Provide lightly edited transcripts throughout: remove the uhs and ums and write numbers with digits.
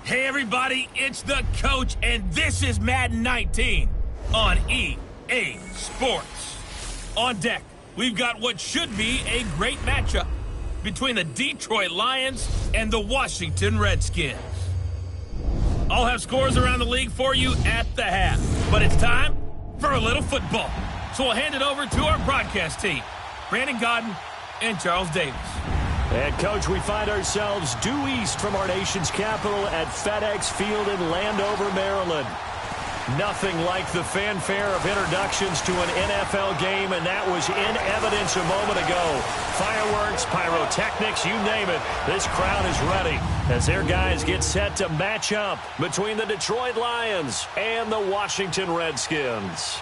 Hey everybody, it's the coach, and this is Madden 19 on EA Sports. On deck, we've got what should be a great matchup between the Detroit Lions and the Washington Redskins. I'll have scores around the league for you at the half, but it's time for a little football. So we'll hand it over to our broadcast team, Brandon Godden and Charles Davis. And, Coach, we find ourselves due east from our nation's capital at FedEx Field in Landover, Maryland. Nothing like the fanfare of introductions to an NFL game, and that was in evidence a moment ago. Fireworks, pyrotechnics, you name it. This crowd is ready as their guys get set to match up between the Detroit Lions and the Washington Redskins.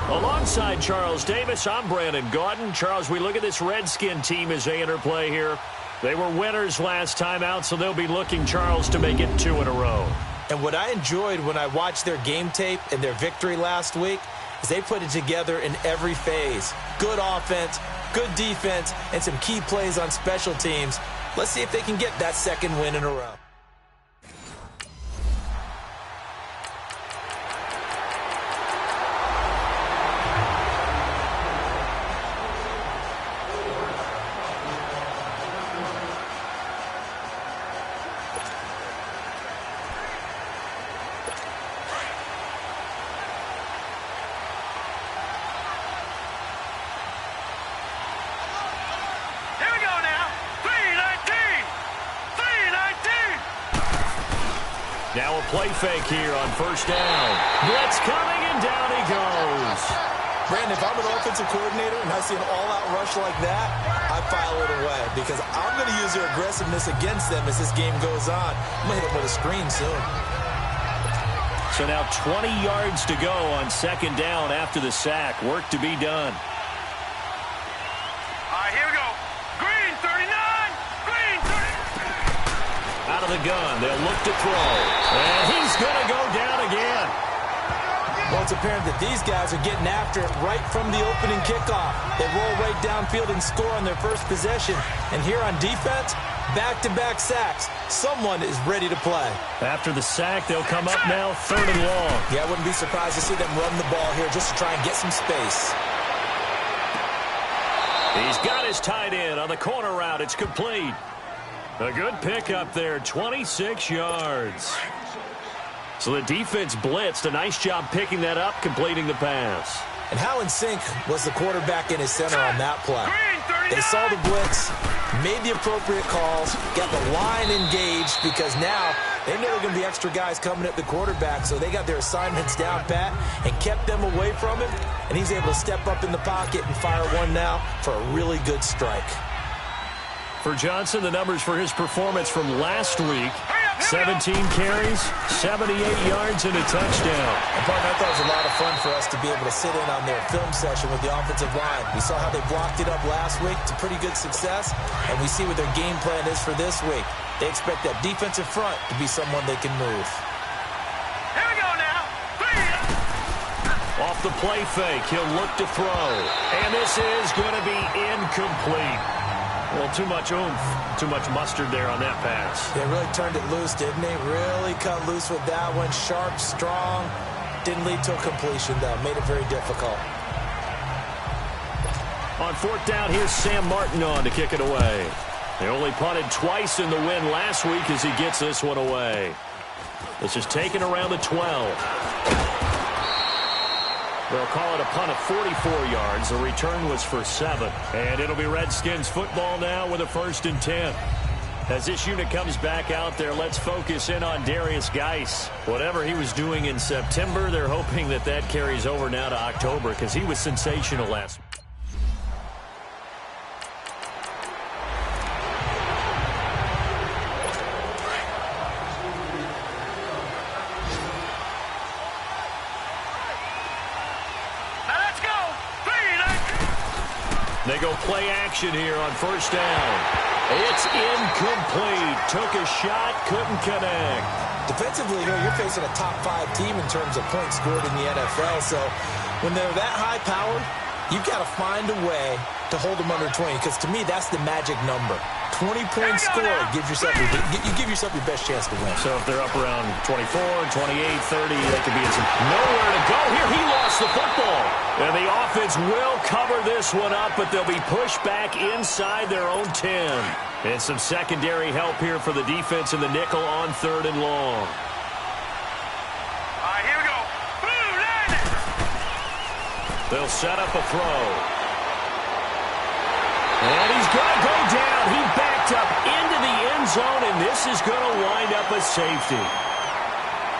Alongside Charles Davis, I'm Brandon Gaudin. Charles, we look at this Redskin team as they interplay here. They were winners last time out, so they'll be looking, Charles, to make it 2 in a row. And what I enjoyed when I watched their game tape and their victory last week is they put it together in every phase. Good offense, good defense, and some key plays on special teams. Let's see if they can get that second win in a row. Now a play fake here on first down. Blitz coming, and down he goes. Brandon, if I'm an offensive coordinator and I see an all-out rush like that, I file it away because I'm going to use their aggressiveness against them as this game goes on. I'm going to hit them with a screen soon. So now 20 yards to go on second down after the sack. Work to be done. All right, here we go. Green, 39. Green, 30. Out of the gun, they'll look to throw. And he's going to go down again. Well, it's apparent that these guys are getting after it right from the opening kickoff. They roll right downfield and score on their first possession. And here on defense, back-to-back sacks. Someone is ready to play. After the sack, they'll come up now third and long. Yeah, I wouldn't be surprised to see them run the ball here just to try and get some space. He's got his tight end on the corner route. It's complete. A good pickup there, 26 yards. So the defense blitzed. A nice job picking that up, completing the pass. And how in sync was the quarterback in his center on that play? They saw the blitz, made the appropriate calls, got the line engaged because now they know there are going to be extra guys coming at the quarterback, so they got their assignments down pat and kept them away from him, and he's able to step up in the pocket and fire one now for a really good strike. For Johnson, the numbers for his performance from last week, 17 carries, 78 yards, and a touchdown. And partner, I thought it was a lot of fun for us to be able to sit in on their film session with the offensive line. We saw how they blocked it up last week to pretty good success, and we see what their game plan is for this week. They expect that defensive front to be someone they can move. Here we go now. off the play fake. He'll look to throw. And this is going to be incomplete. Well, too much oomph, too much mustard there on that pass. They really turned it loose, didn't they? Really cut loose with that one. Sharp, strong. Didn't lead to a completion, though. Made it very difficult. On fourth down, here's Sam Martin on to kick it away. They only punted twice in the win last week as he gets this one away. This is taken around the 12. They'll call it a punt of 44 yards. The return was for 7. And it'll be Redskins football now with a 1st and 10. As this unit comes back out there, let's focus in on Darius Geis. Whatever he was doing in September, they're hoping that that carries over now to October because he was sensational last week. They go play action here on 1st down. It's incomplete. Took a shot, couldn't connect. Defensively, you're facing a top 5 team in terms of points scored in the NFL. So when they're that high powered, you've got to find a way to hold them under 20. Because to me, that's the magic number. 20 points scored gives yourself you give yourself your best chance to win. So if they're up around 24, 28, 30, they could be in some nowhere to go here. He lost the football. And the offense will cover this one up, but they'll be pushed back inside their own 10. And some secondary help here for the defense in the nickel on 3rd and long. All right, here we go. Blue, land it. They'll set up a throw. And he's going to go down. He backed up into the end zone, and this is going to wind up a safety.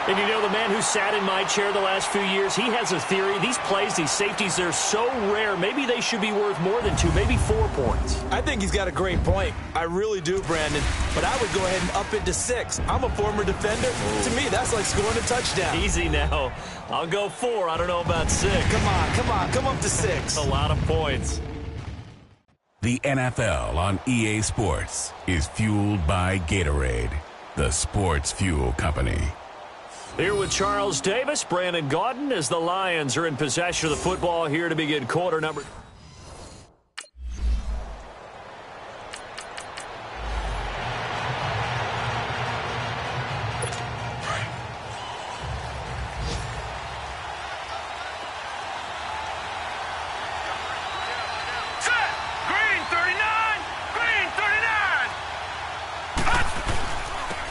And you know, the man who sat in my chair the last few years, he has a theory. These plays, these safeties, they're so rare. Maybe they should be worth more than 2, maybe 4 points. I think he's got a great point. I really do, Brandon. But I would go ahead and up it to 6. I'm a former defender. Ooh. To me, that's like scoring a touchdown. Easy now. I'll go 4. I don't know about 6. Come up to 6. A lot of points. The NFL on EA Sports is fueled by Gatorade, the sports fuel company. Here with Charles Davis, Brandon Gaudin, as the Lions are in possession of the football here to begin quarter number.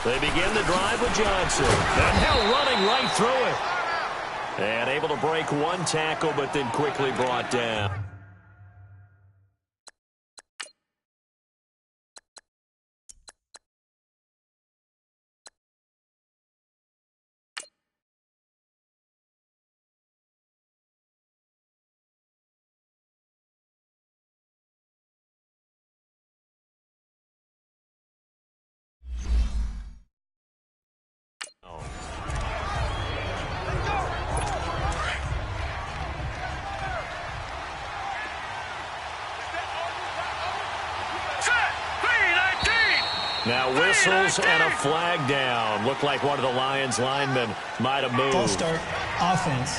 They begin the drive with Johnson. And now running right through it. And able to break one tackle, but then quickly brought down. Now whistles and a flag down. Looked like one of the Lions linemen might have moved. False start, offense.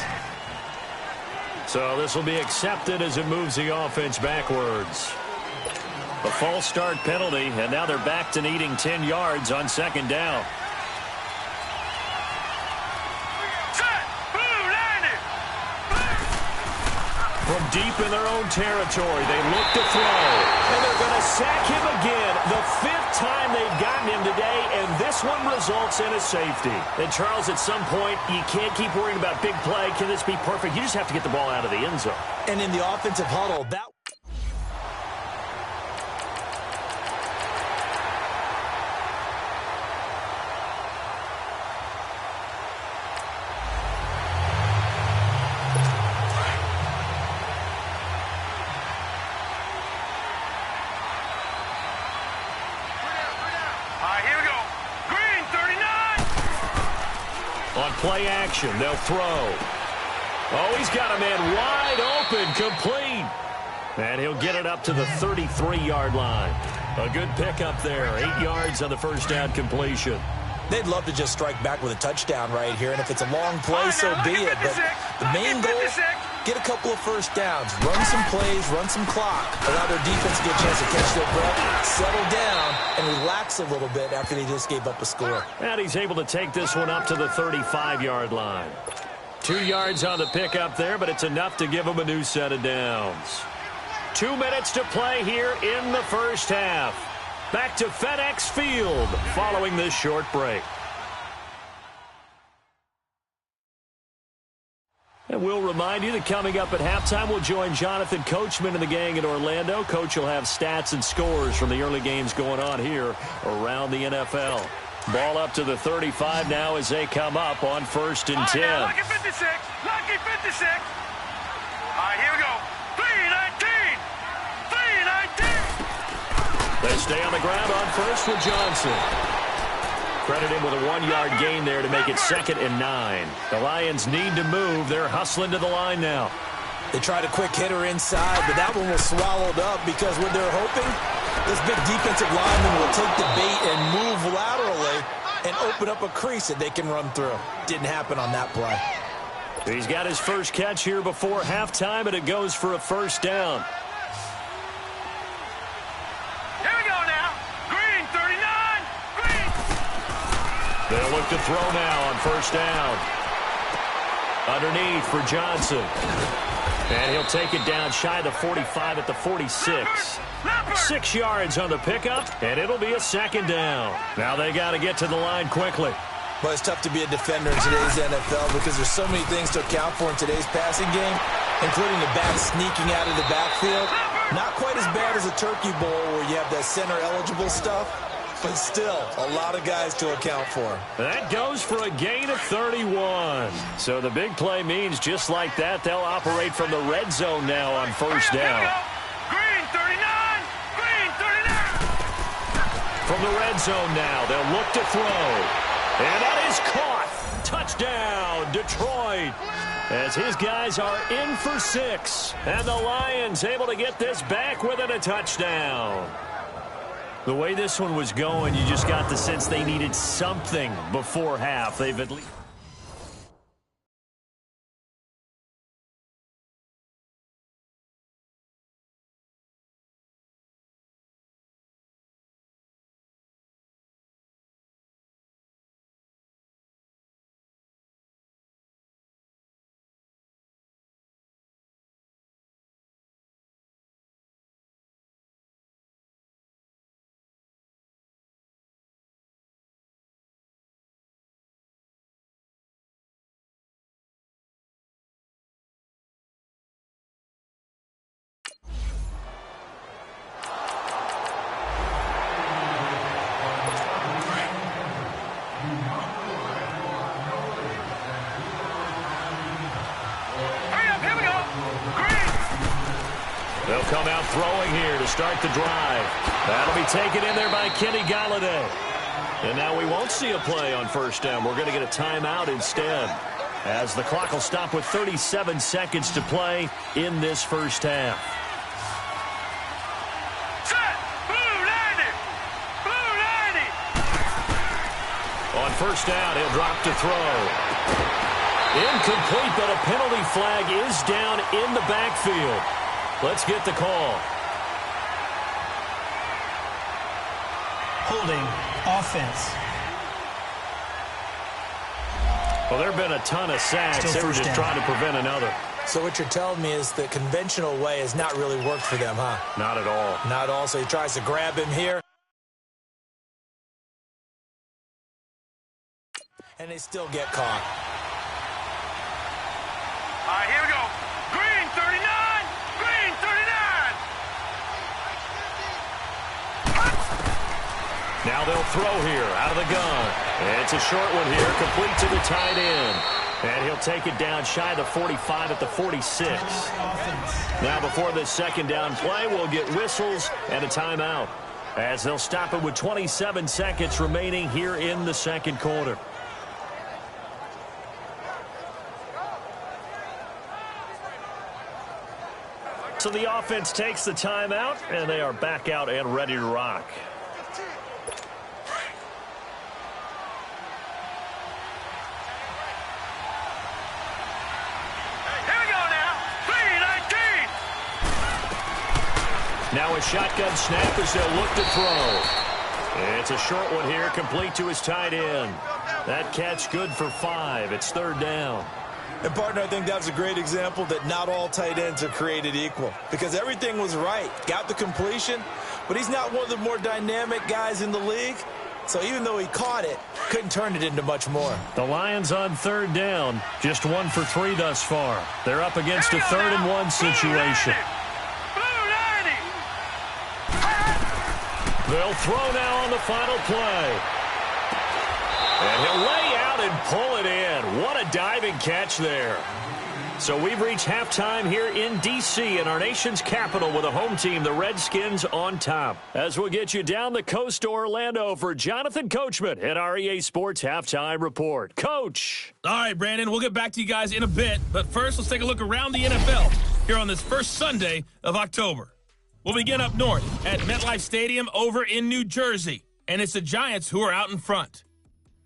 So this will be accepted as it moves the offense backwards. A false start penalty, and now they're back to needing 10 yards on 2nd down. From deep in their own territory, they look to throw. And they're going to sack him again. The 5th time they've gotten him today, and this one results in a safety. And Charles, at some point, you can't keep worrying about big play. Can this be perfect? You just have to get the ball out of the end zone. And in the offensive huddle, that... Play action. They'll throw. Oh, he's got a man wide open, complete. And he'll get it up to the 33-yard line. A good pickup there. 8 yards on the first down completion. They'd love to just strike back with a touchdown right here, and if it's a long play, so be it. But the main goal, get a couple of first downs, run some plays, run some clock, allow their defense to get a chance to catch their breath, settle down, and relax a little bit after they just gave up a score. And he's able to take this one up to the 35-yard line. 2 yards on the pickup there, but it's enough to give him a new set of downs. 2 minutes to play here in the first half. Back to FedEx Field following this short break. And we'll remind you that coming up at halftime, we'll join Jonathan Coachman and the gang in Orlando. Coach will have stats and scores from the early games going on here around the NFL. Ball up to the 35 now as they come up on 1st and 10. Lucky 56. Lucky 56. All right, here we go. 3-19. 3-19. They stay on the ground on first with Johnson. Credit him with a 1-yard gain there to make it 2nd and 9. The Lions need to move. They're hustling to the line now. They tried a quick hitter inside, but that one was swallowed up because what they're hoping, this big defensive lineman will take the bait and move laterally and open up a crease that they can run through. Didn't happen on that play. He's got his first catch here before halftime, and it goes for a first down. They'll look to throw now on first down. Underneath for Johnson. And he'll take it down shy of the 45 at the 46. 6 yards on the pickup, and it'll be a 2nd down. Now they got to get to the line quickly. Well, it's tough to be a defender in today's NFL because there's so many things to account for in today's passing game, including the back sneaking out of the backfield. Not quite as bad as a Turkey Bowl where you have that center-eligible stuff. But still, a lot of guys to account for. That goes for a gain of 31. So the big play means just like that, they'll operate from the red zone now on first down. Green 39! Green 39! From the red zone now, they'll look to throw. And that is caught. Touchdown, Detroit. As his guys are in for 6. And the Lions able to get this back within a touchdown. The way this one was going, you just got the sense they needed something before half. They've at least... They'll come out throwing here to start the drive. That'll be taken in there by Kenny Galladay. And now we won't see a play on first down. We're going to get a timeout instead, as the clock will stop with 37 seconds to play in this first half. Set! Blue 90! Blue 90! On first down, he'll drop to throw. Incomplete, but a penalty flag is down in the backfield. Let's get the call. Holding offense. Well, there have been a ton of sacks. They were just trying to prevent another. So what you're telling me is the conventional way has not really worked for them, huh? Not at all. Not at all. So he tries to grab him here. And they still get caught. All right, here we go. Green 39! Green 39! Now they'll throw here out of the gun. It's a short one here, complete to the tight end. And he'll take it down shy of the 45 at the 46. Now before this second down play, we'll get whistles and a timeout, as they'll stop it with 27 seconds remaining here in the second quarter. So the offense takes the timeout, and they are back out and ready to rock. Now a shotgun snap as they'll look to throw. It's a short one here, complete to his tight end. That catch good for 5. It's 3rd down. And, partner, I think that was a great example that not all tight ends are created equal, because everything was right. Got the completion, but he's not one of the more dynamic guys in the league. So even though he caught it, couldn't turn it into much more. The Lions on 3rd down, just 1 for 3 thus far. They're up against a 3rd and 1 situation. They'll throw now on the final play. And he'll lay out and pull it in. What a diving catch there. So we've reached halftime here in D.C. in our nation's capital with a home team, the Redskins, on top. As we'll get you down the coast to Orlando for Jonathan Coachman at our EA Sports Halftime Report. Coach. All right, Brandon, we'll get back to you guys in a bit. But first, let's take a look around the NFL here on this first Sunday of October. We'll begin up north at MetLife Stadium over in New Jersey. And it's the Giants who are out in front.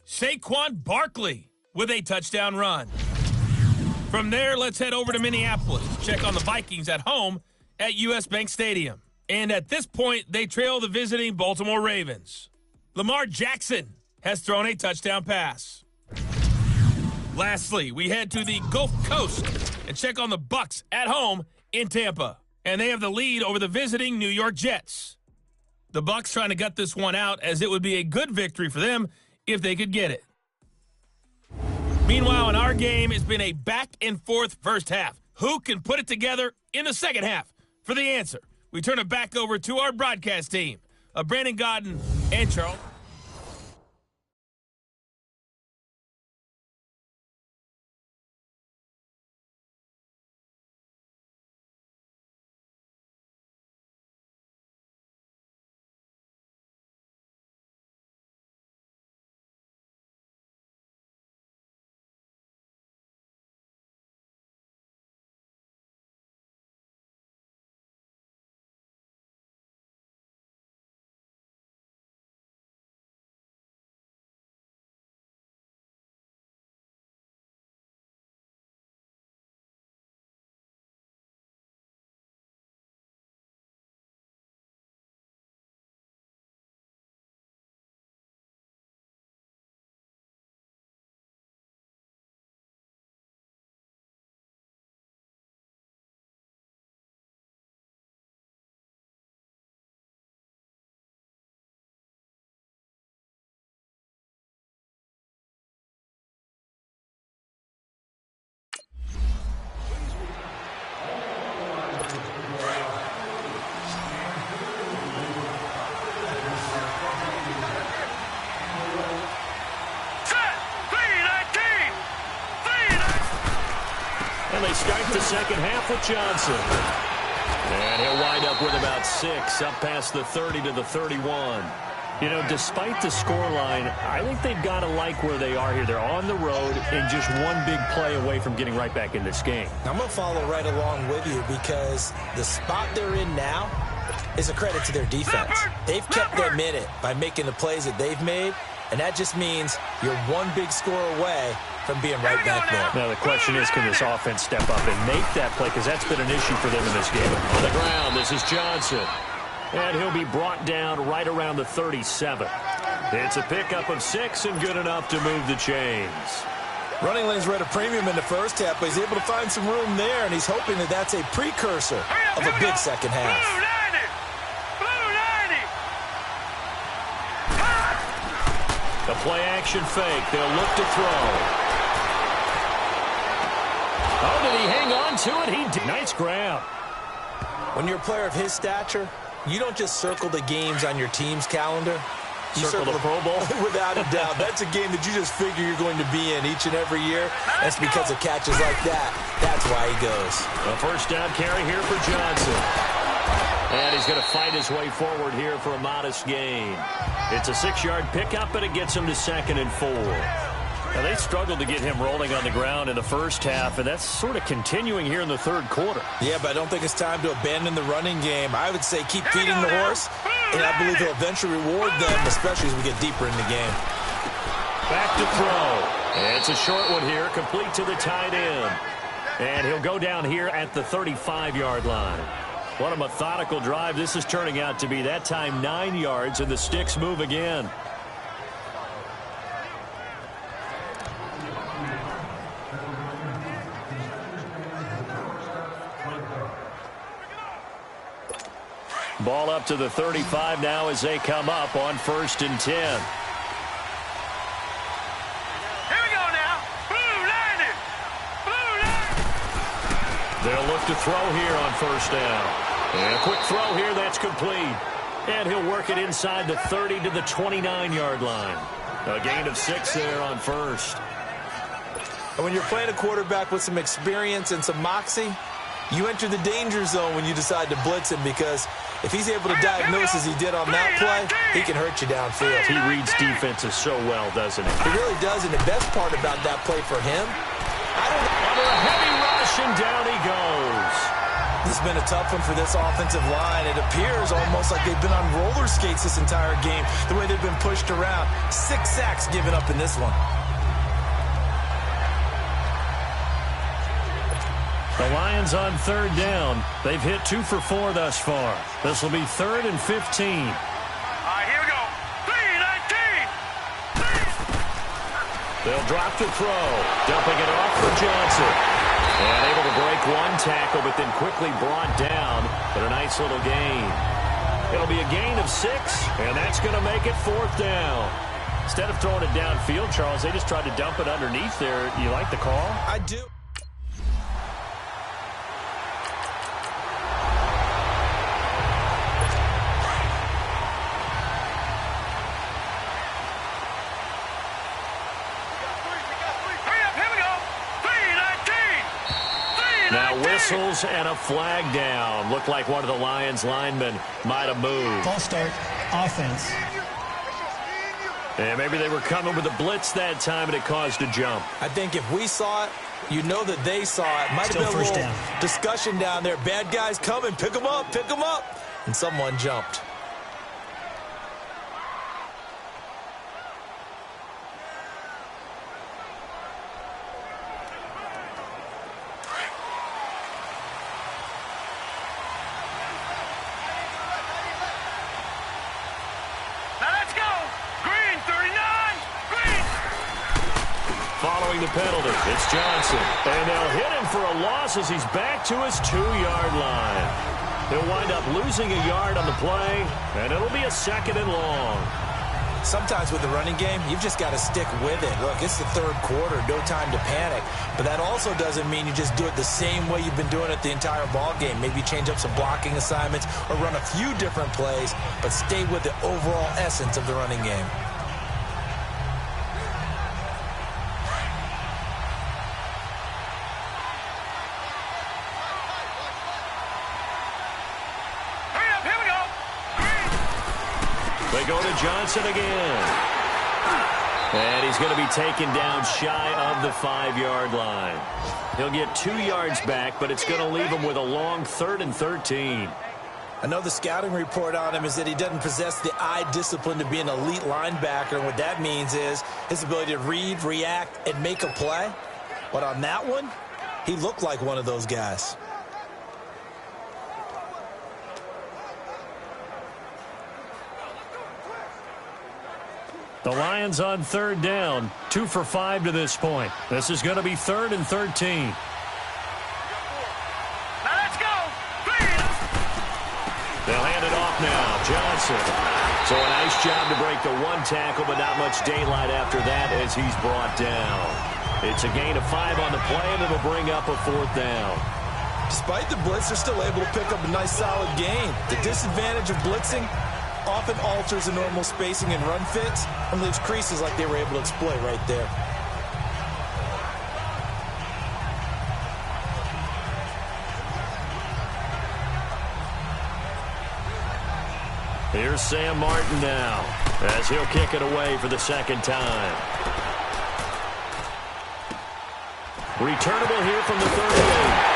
Saquon Barkley with a touchdown run. From there, let's head over to Minneapolis to check on the Vikings at home at U.S. Bank Stadium. And at this point, they trail the visiting Baltimore Ravens. Lamar Jackson has thrown a touchdown pass. Lastly, we head to the Gulf Coast and check on the Bucs at home in Tampa. And they have the lead over the visiting New York Jets. The Bucs trying to gut this one out, as it would be a good victory for them if they could get it. Meanwhile, in our game, it's been a back-and-forth first half. Who can put it together in the second half? For the answer, we turn it back over to our broadcast team of Brandon Godden and Charles. They start the second half with Johnson. And he'll wind up with about 6, up past the 30 to the 31. You know, despite the scoreline, I think they've got to like where they are here. They're on the road and just one big play away from getting right back in this game. I'm going to follow right along with you, because the spot they're in now is a credit to their defense. They've kept them in it by making the plays that they've made, and that just means you're one big score away from being right back there. Now the question is, can this offense step up and make that play? Because that's been an issue for them in this game. On the ground, this is Johnson. And he'll be brought down right around the 37. It's a pickup of 6 and good enough to move the chains. Running lanes were at a premium in the first half, but he's able to find some room there, and he's hoping that that's a precursor of a big second half. The play-action fake. They'll look to throw. Oh, did he hang on to it? He did. Nice grab. When you're a player of his stature, you don't just circle the games on your team's calendar. You circle the Pro Bowl? Without a doubt. That's a game that you just figure you're going to be in each and every year. That's because of catches like that. That's why he goes. A first down carry here for Johnson. And he's going to fight his way forward here for a modest gain. It's a 6-yard pickup, but it gets him to 2nd and 4. Now, they struggled to get him rolling on the ground in the first half, and that's sort of continuing here in the third quarter. Yeah, but I don't think it's time to abandon the running game. I would say keep feeding the horse, and I believe he'll eventually reward them, especially as we get deeper in the game. Back to throw. And it's a short one here, complete to the tight end. And he'll go down here at the 35-yard line. What a methodical drive this is turning out to be. That time 9 yards, and the sticks move again. Ball up to the 35 now as they come up on 1st and 10. Here we go now. Blue line. Blue line. They'll look to throw here on 1st down. And a quick throw here, that's complete. And he'll work it inside the 30 to the 29-yard line. A gain of 6 there on 1st. And when you're playing a quarterback with some experience and some moxie, you enter the danger zone when you decide to blitz him, because if he's able to diagnose as he did on that play, he can hurt you downfield. He reads defenses so well, doesn't he? He really does, and the best part about that play for him, under a heavy rush, and down he goes. This has been a tough one for this offensive line. It appears almost like they've been on roller skates this entire game, the way they've been pushed around. 6 sacks given up in this one. The Lions on 3rd down. They've hit 2 for 4 thus far. This will be 3rd and 15. All right, here we go. 3-19. They'll drop to throw. Dumping it off for Johnson. And able to break 1 tackle, but then quickly brought down. But a nice little gain. It'll be a gain of 6, and that's going to make it 4th down. Instead of throwing it downfield, Charles, they just tried to dump it underneath there. You like the call? I do. Whistles and a flag down. Looked like one of the Lions linemen might have moved. False start, offense. And maybe they were coming with a blitz that time and it caused a jump. I think if we saw it, you know that they saw it. Might have been a little discussion down there. Bad guys coming, pick them up, pick them up. And someone jumped. The penalty. It's Johnson. And they'll hit him for a loss as he's back to his 2-yard line. He'll wind up losing a yard on the play, and it'll be a 2nd and long. Sometimes with the running game, you've just got to stick with it. Look, it's the 3rd quarter, no time to panic. But that also doesn't mean you just do it the same way you've been doing it the entire ball game. Maybe change up some blocking assignments or run a few different plays, but stay with the overall essence of the running game. Go to Johnson again. And he's going to be taken down shy of the 5-yard line. He'll get 2 yards back, but it's going to leave him with a long 3rd and 13. I know the scouting report on him is that he doesn't possess the eye discipline to be an elite linebacker. And what that means is his ability to read, react, and make a play. But on that one, he looked like one of those guys. The Lions on 3rd down, 2 for 5 to this point. This is going to be 3rd and 13. Now let's go. They'll hand it off now. Johnson. So a nice job to break the 1 tackle, but not much daylight after that as he's brought down. It's a gain of 5 on the play, and it'll bring up a 4th down. Despite the blitz, they're still able to pick up a nice solid gain. The disadvantage of blitzing often alters the normal spacing and run fits and leaves creases like they were able to exploit right there. Here's Sam Martin now as he'll kick it away for the 2nd time. Returnable here from the 38.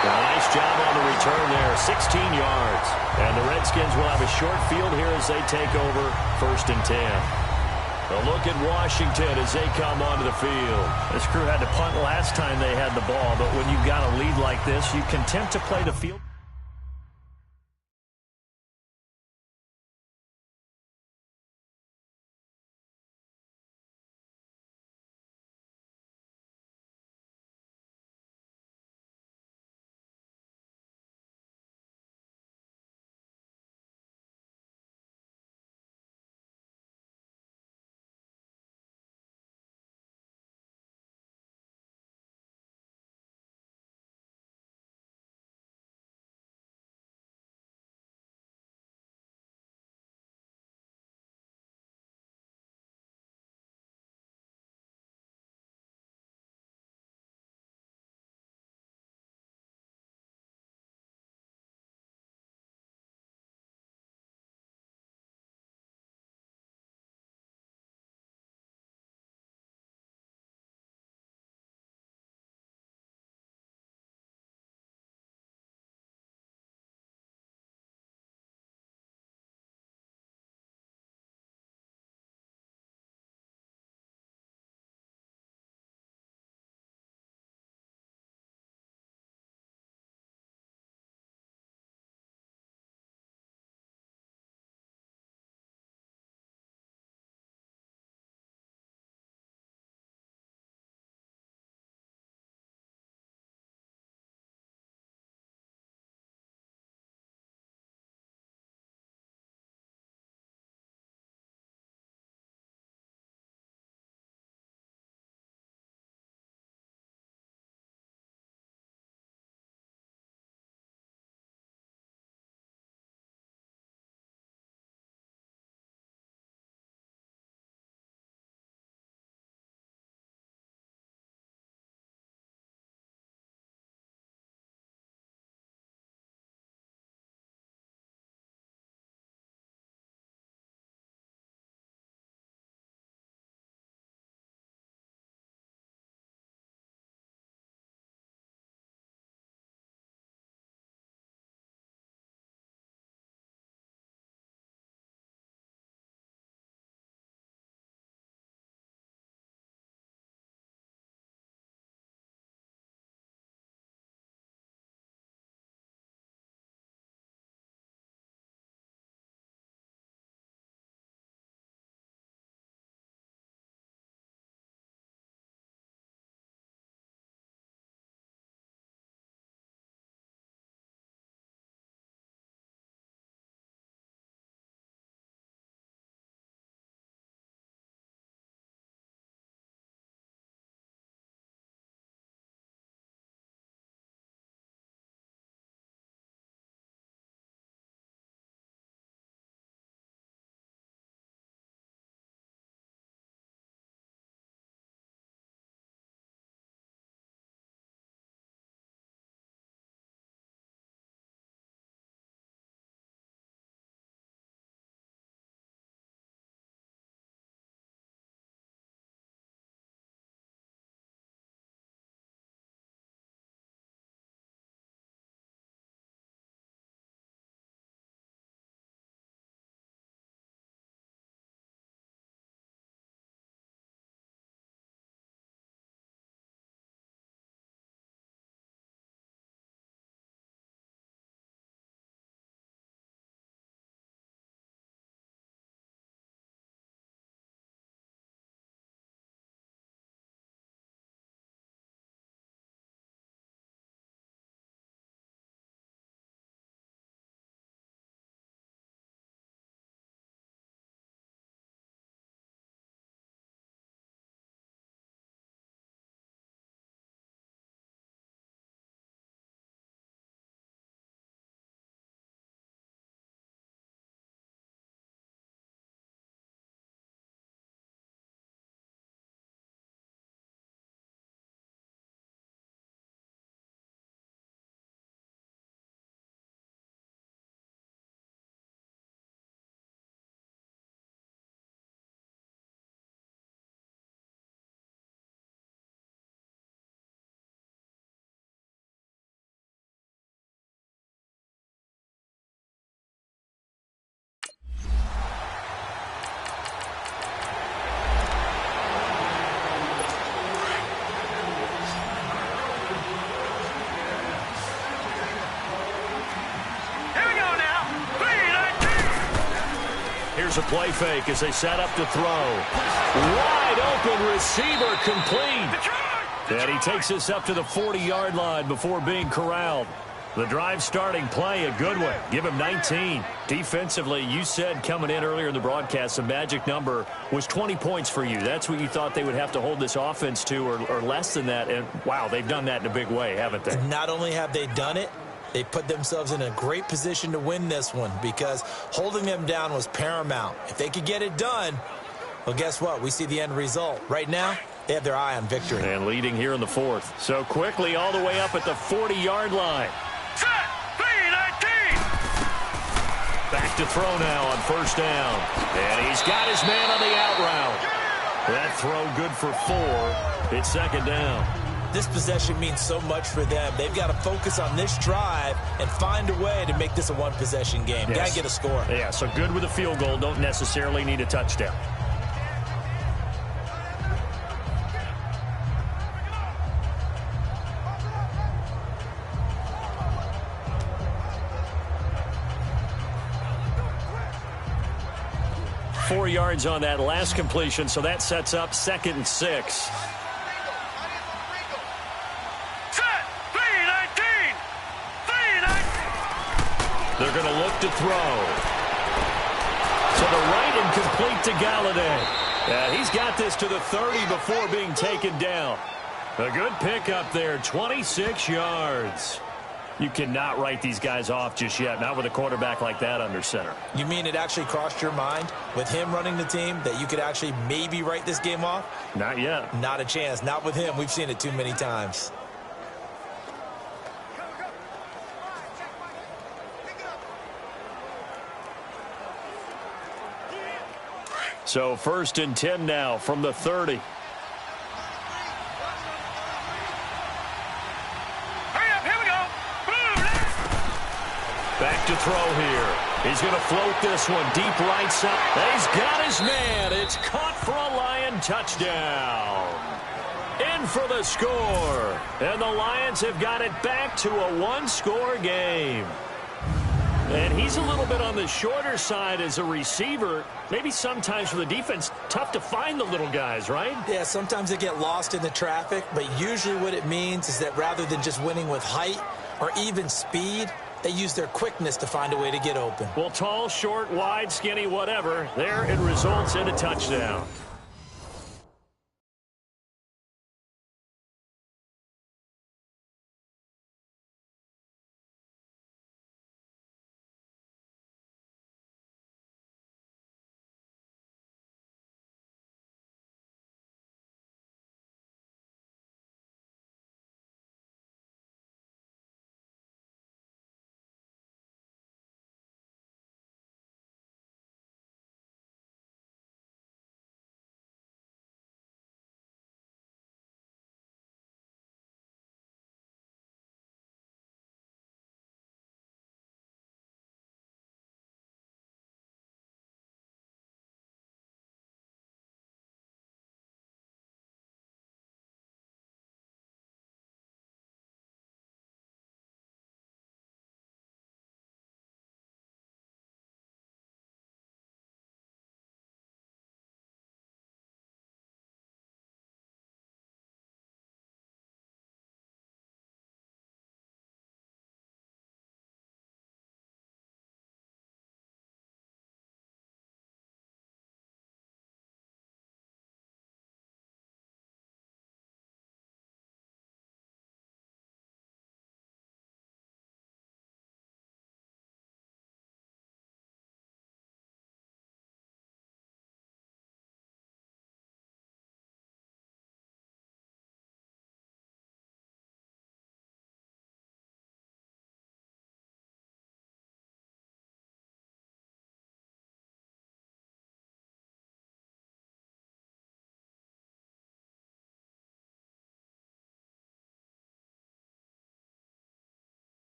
A nice job on the return there, 16 yards. And the Redskins will have a short field here as they take over 1st and 10. A look at Washington as they come onto the field. This crew had to punt last time they had the ball, but when you've got a lead like this, you can attempt to play the field. Here's a play fake as they set up to throw. Wide open receiver complete. And he takes this up to the 40-yard line before being corralled. The drive starting play, a good one. Give him 19. Defensively, you said coming in earlier in the broadcast, the magic number was 20 points for you. That's what you thought they would have to hold this offense to, or less than that. And, wow, they've done that in a big way, haven't they? Not only have they done it, they put themselves in a great position to win this one because holding them down was paramount. If they could get it done, well, guess what? We see the end result. Right now, they have their eye on victory. And leading here in the fourth. So quickly all the way up at the 40-yard line. Set. 3-19. Back to throw now on first down. And he's got his man on the out route. That throw good for 4. It's second down. This possession means so much for them. They've got to focus on this drive and find a way to make this a one-possession game. Yes. Got to get a score. Yeah, so good with a field goal. Don't necessarily need a touchdown. Four yards on that last completion, so that sets up 2nd and 6. They're going to look to throw. To the right and complete to Galladay. He's got this to the 30 before being taken down. A good pickup there, 26 yards. You cannot write these guys off just yet, not with a quarterback like that under center. You mean it actually crossed your mind with him running the team that you could actually maybe write this game off? Not yet. Not a chance. Not with him. We've seen it too many times. So 1st and 10 now from the 30. Hurry up, here we go. Back to throw here. He's going to float this one deep right side. He's got his man. It's caught for a Lion touchdown. In for the score. And the Lions have got it back to a one-score game. And he's a little bit on the shorter side as a receiver. Maybe sometimes for the defense, tough to find the little guys, right? Yeah, sometimes they get lost in the traffic, but usually what it means is that rather than just winning with height or even speed, they use their quickness to find a way to get open. Well, tall, short, wide, skinny, whatever. There it results in a touchdown.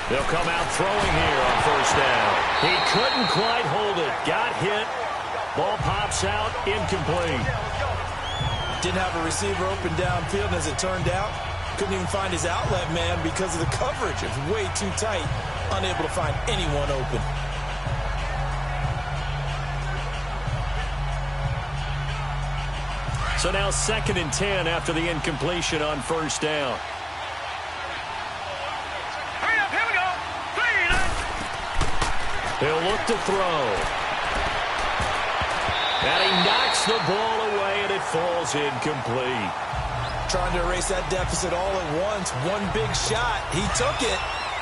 They'll come out throwing here on first down. He couldn't quite hold it. Got hit. Ball pops out, incomplete. Didn't have a receiver open downfield, and as it turned out, couldn't even find his outlet man because of the coverage. It was way too tight, unable to find anyone open. So now 2nd and 10 after the incompletion on first down. Hurry up, here we go. 3, 9. He'll look to throw. And he knocks the ball away, and it falls incomplete. Trying to erase that deficit all at once. One big shot. He took it.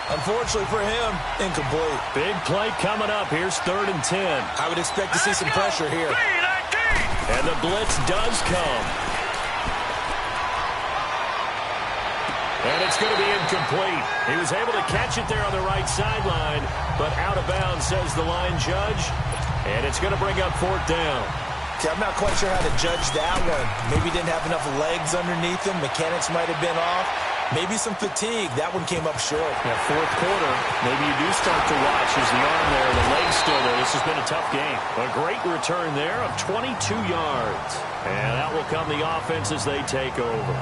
Unfortunately for him, incomplete. Big play coming up. Here's 3rd and 10. I would expect to see some pressure here. 3, 19. And the blitz does come. And it's going to be incomplete. He was able to catch it there on the right sideline, but out of bounds, says the line judge. And it's going to bring up 4th down. Okay, I'm not quite sure how to judge that one. Maybe he didn't have enough legs underneath him. Mechanics might have been off. Maybe some fatigue. That one came up short. Yeah, 4th quarter, maybe you do start to watch as the arm there, the leg's still there. This has been a tough game. A great return there of 22 yards. And out will come the offense as they take over.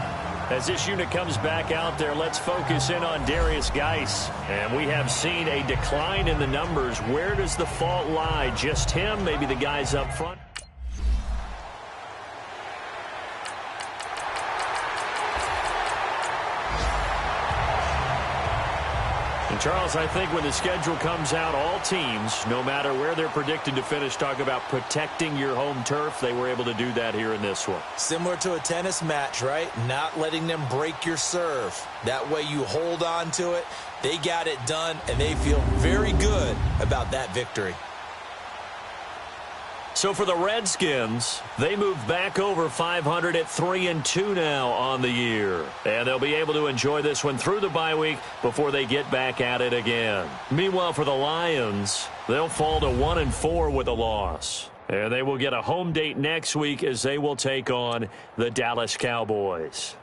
As this unit comes back out there, let's focus in on Darius Geis. And we have seen a decline in the numbers. Where does the fault lie? Just him? Maybe the guys up front? And Charles, I think when the schedule comes out, all teams, no matter where they're predicted to finish, talk about protecting your home turf. They were able to do that here in this one. Similar to a tennis match, right? Not letting them break your serve. That way you hold on to it. They got it done, and they feel very good about that victory. So for the Redskins, they move back over 500 at 3-2 now on the year. And they'll be able to enjoy this one through the bye week before they get back at it again. Meanwhile, for the Lions, they'll fall to 1-4 with a loss. And they will get a home date next week as they will take on the Dallas Cowboys.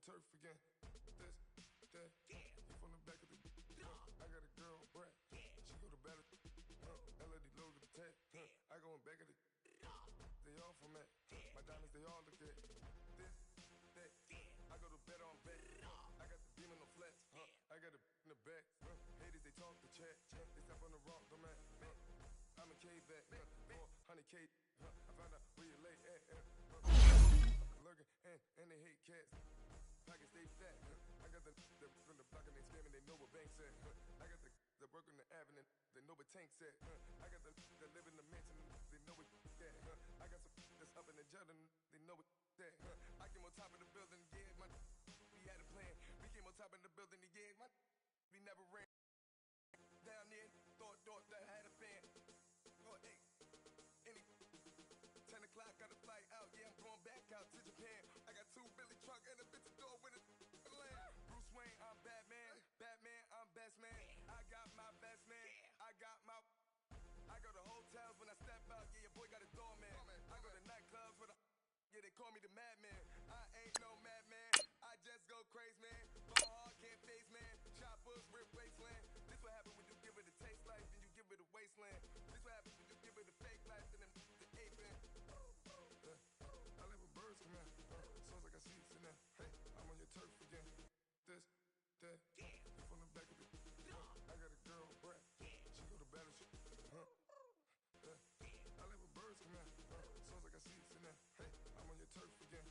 Turf again. This, that, you from the back of the. I got a girl, Brad. She go to battle. LED logo the tag. I go in back of the. They all from that. My diamonds, they all look at. This, that. I go to bet on bet. I got the beam in the flat. I got it in the back. Haters, they talk the chat. They step on the rock, the man. I'm a K back. 400K. I found out where you lay at. Lurking and they hate cats. Pockets stay fat. I got the from the block and they screaming, they know what banks at. I got the work on the avenue, they know what tanks at. I got the live in the mansion, they know what that. I got some that's up in the Jordan, they know what that. I came on top of the building, yeah, we had a plan. We came on top of the building, yeah, we never ran. Down there, thought that had a fan. Oh, hey, 10 o'clock, got a flight out, yeah, I'm going back out to Japan. I got 2 Billy truck and a bitch door with a land. Bruce Wayne, I'm Batman. Batman, I'm best man. I got my best man. I got my. I go to hotels when I step out. Yeah, your boy got a doorman. I go to nightclubs with a. Yeah, they call me the madman. I ain't no madman. I just go crazy, man. Ball hard, can't face, man. Choppers, rip wasteland. This what happen when you give it a taste life, then you give it a wasteland. This what happen when you give it a fake life, then the ape in. I live with birds come in. Sounds like I see it in there. Hey, I'm on your turf again. This, that, you from the back of the. I got a girl, Brad. She go to battle. I live with birds come in. Sounds like I see it in there. Hey, I'm on your turf again.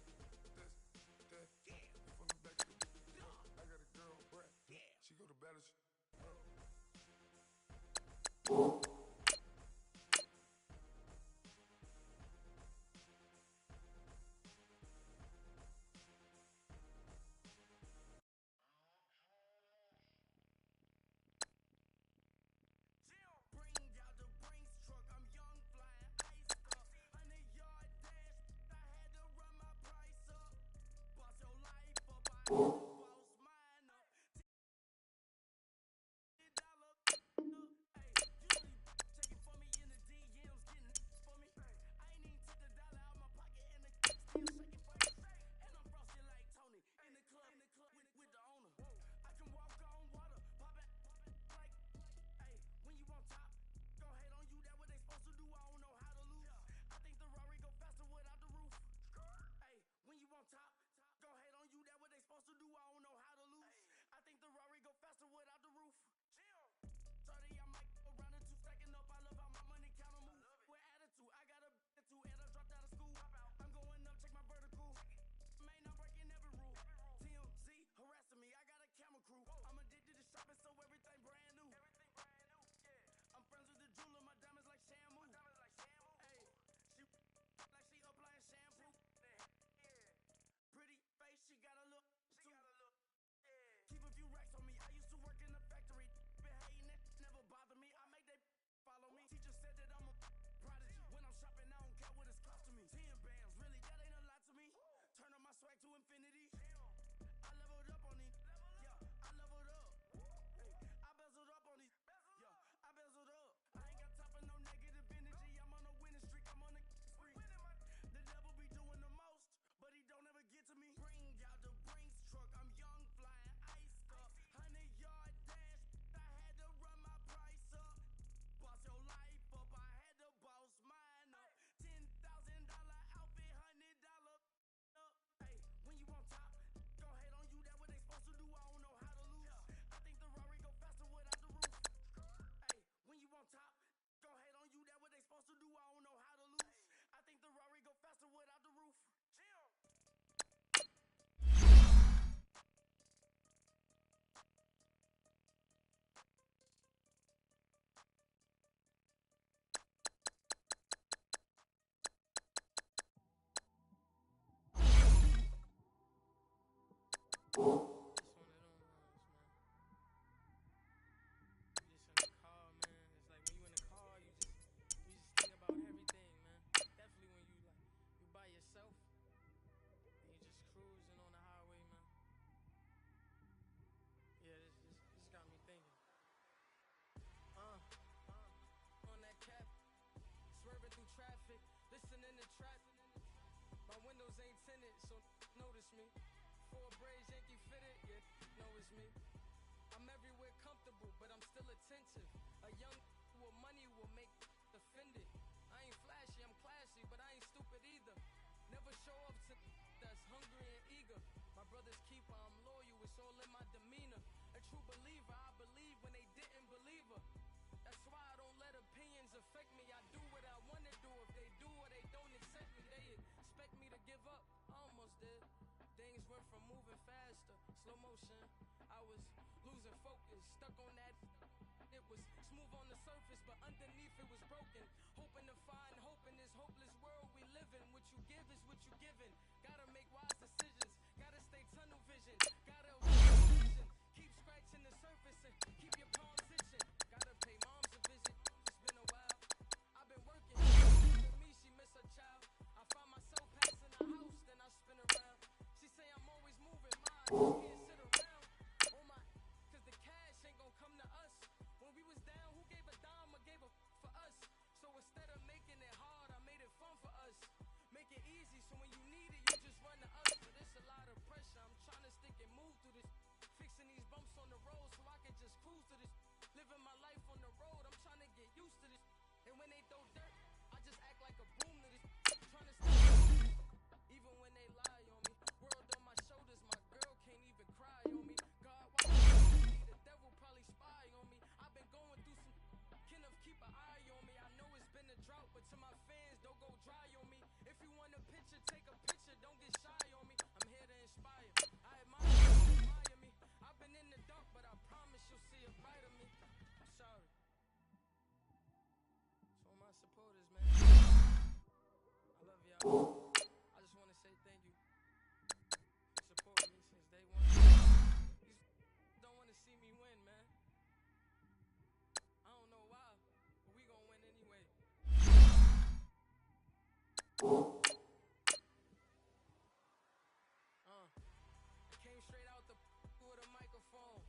Came straight out the with a microphone.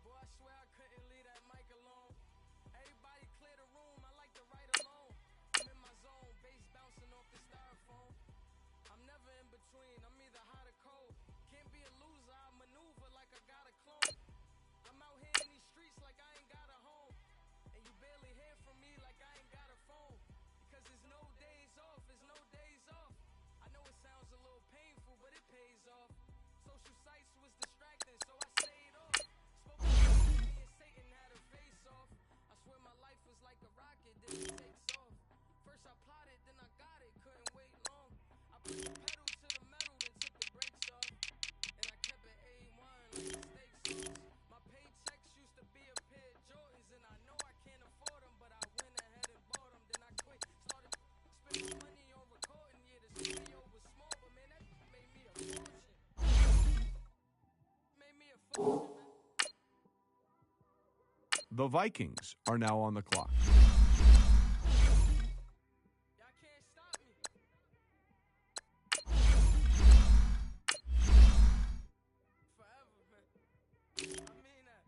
Boy, I swear I couldn't leave that mic alone. Everybody clear the room, I like to write alone. I'm in my zone, bass bouncing off the styrofoam. I'm never in between, I'm either hot or cold. Can't be a loser, I maneuver like I got a clone. I'm out here in these streets like I ain't got a home. And you barely hear from me like I ain't got a phone. Because there's no days off, there's no days off. I know it sounds a little painful, but it pays off. Social sites was distracting, so I stayed off. Spoke to me and Satan had her face off. I swear my life was like a rocket, then it takes off. First I plotted, then I got it, couldn't wait long. I put the pedal to the metal, then took the brakes off. And I kept it A1 like the steak sauce. My paychecks used to be a pair of Jordans, and I know I can't afford them, but I went ahead and bought them. Then I quit, started spending money on recording. Yeah, the studio was small, but man, that made me a fortune. Made me a fortune, man. The Vikings are now on the clock. Y'all can't stop me. Forever, man. I mean that.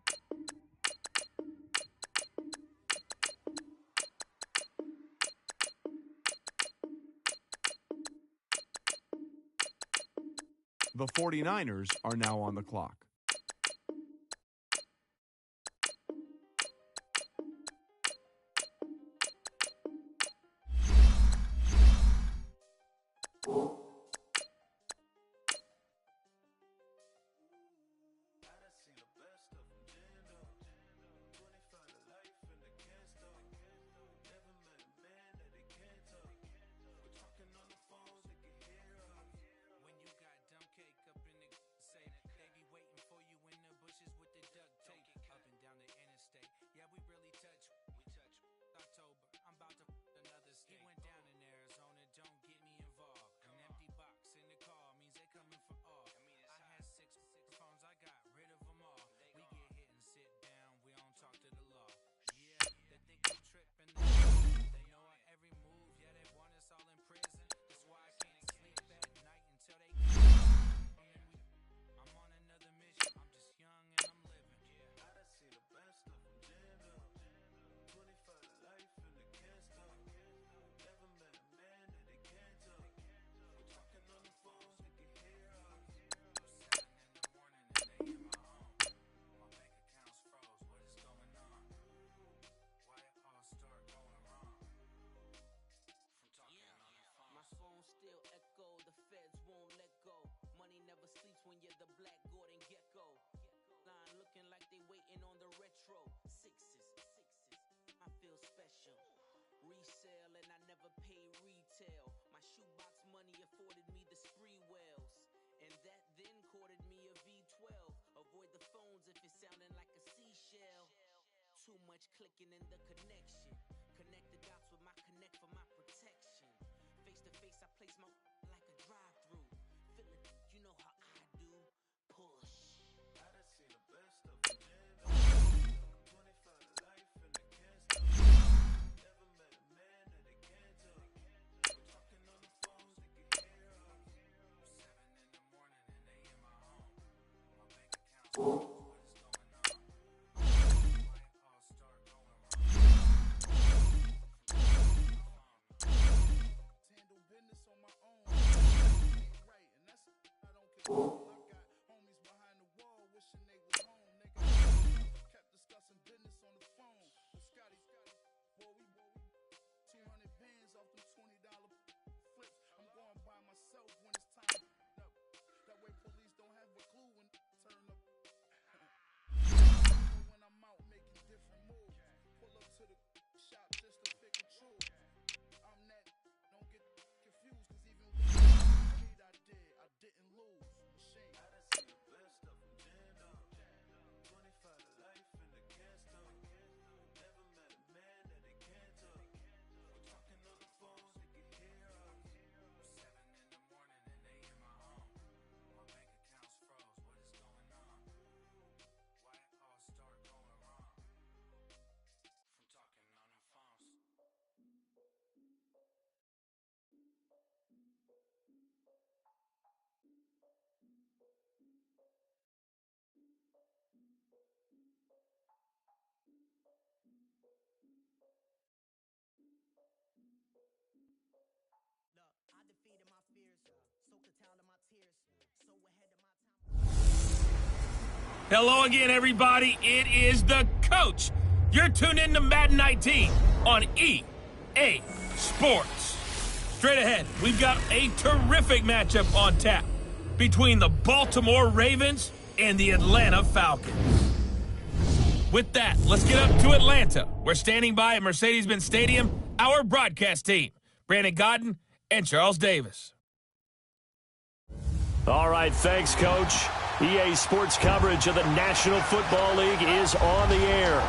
The 49ers are now on the clock. Still echo, the feds won't let go. Money never sleeps when you're the Black Gordon Gecko. Line looking like they waiting on the retro. Sixes, I feel special. Resale and I never pay retail. My shoebox money afforded me the spree wells. And that then courted me a V12. Avoid the phones if it's sounding like a seashell. Too much clicking in the connection. Connect the dots with my connect for my protection. Face to face, I place my like a drive-through. Feel it, you know how I do. Push. I done seen the best of them. 25 to life and they can't stop. Never met a man that they can't talk. We're talking on the phones, they can hear us. 7 in the morning and they in my home. My bank account's closed, what is going on? Why it all start going wrong? Handle business on my own. Ain't right, and that's I don't control. I got homies behind the wall wishing they was home. Nigga kept discussing business on the phone. But Scotty, boy, we 200 bands off them $20 flips. I'm going by myself when it's time up. That way police don't have a clue when turn up. When I'm out making different moves, pull up to the shop just to pick and choose. I'm that. Don't get confused, cause even with the trade I didn't lose. Hello again, everybody. It is the coach. You're tuned in to Madden 19 on EA Sports. Straight ahead, we've got a terrific matchup on tap between the Baltimore Ravens and the Atlanta Falcons. With that, let's get up to Atlanta. We're standing by at Mercedes-Benz Stadium, our broadcast team, Brandon Godden and Charles Davis. All right, thanks, Coach. EA Sports coverage of the National Football League is on the air.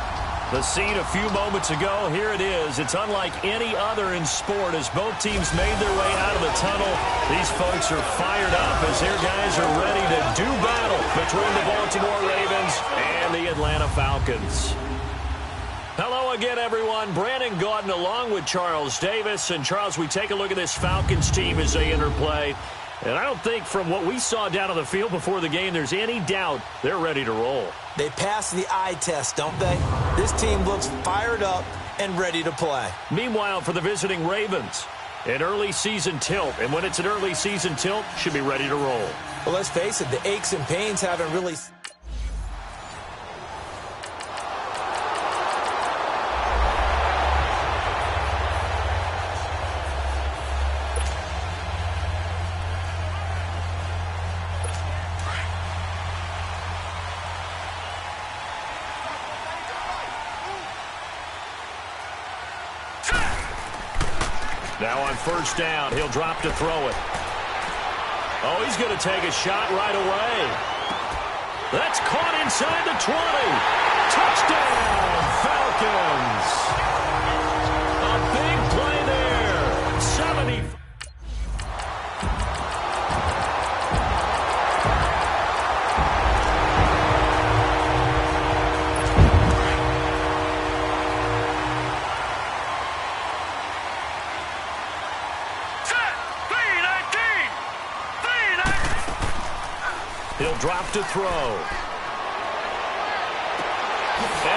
The scene a few moments ago, here it is. It's unlike any other in sport as both teams made their way out of the tunnel. These folks are fired up as their guys are ready to do battle between the Baltimore Ravens and the Atlanta Falcons. Hello again, everyone. Brandon Gaudin along with Charles Davis. And, Charles, we take a look at this Falcons team as they enter play. And I don't think from what we saw down on the field before the game there's any doubt they're ready to roll. They pass the eye test, don't they? This team looks fired up and ready to play. Meanwhile, for the visiting Ravens, an early season tilt. And when it's an early season tilt, should be ready to roll. Well, let's face it, the aches and pains haven't really... Now on first down, he'll drop to throw it. Oh, he's going to take a shot right away. That's caught inside the 20. Touchdown, Falcons. A big play there. 70. He'll drop to throw. And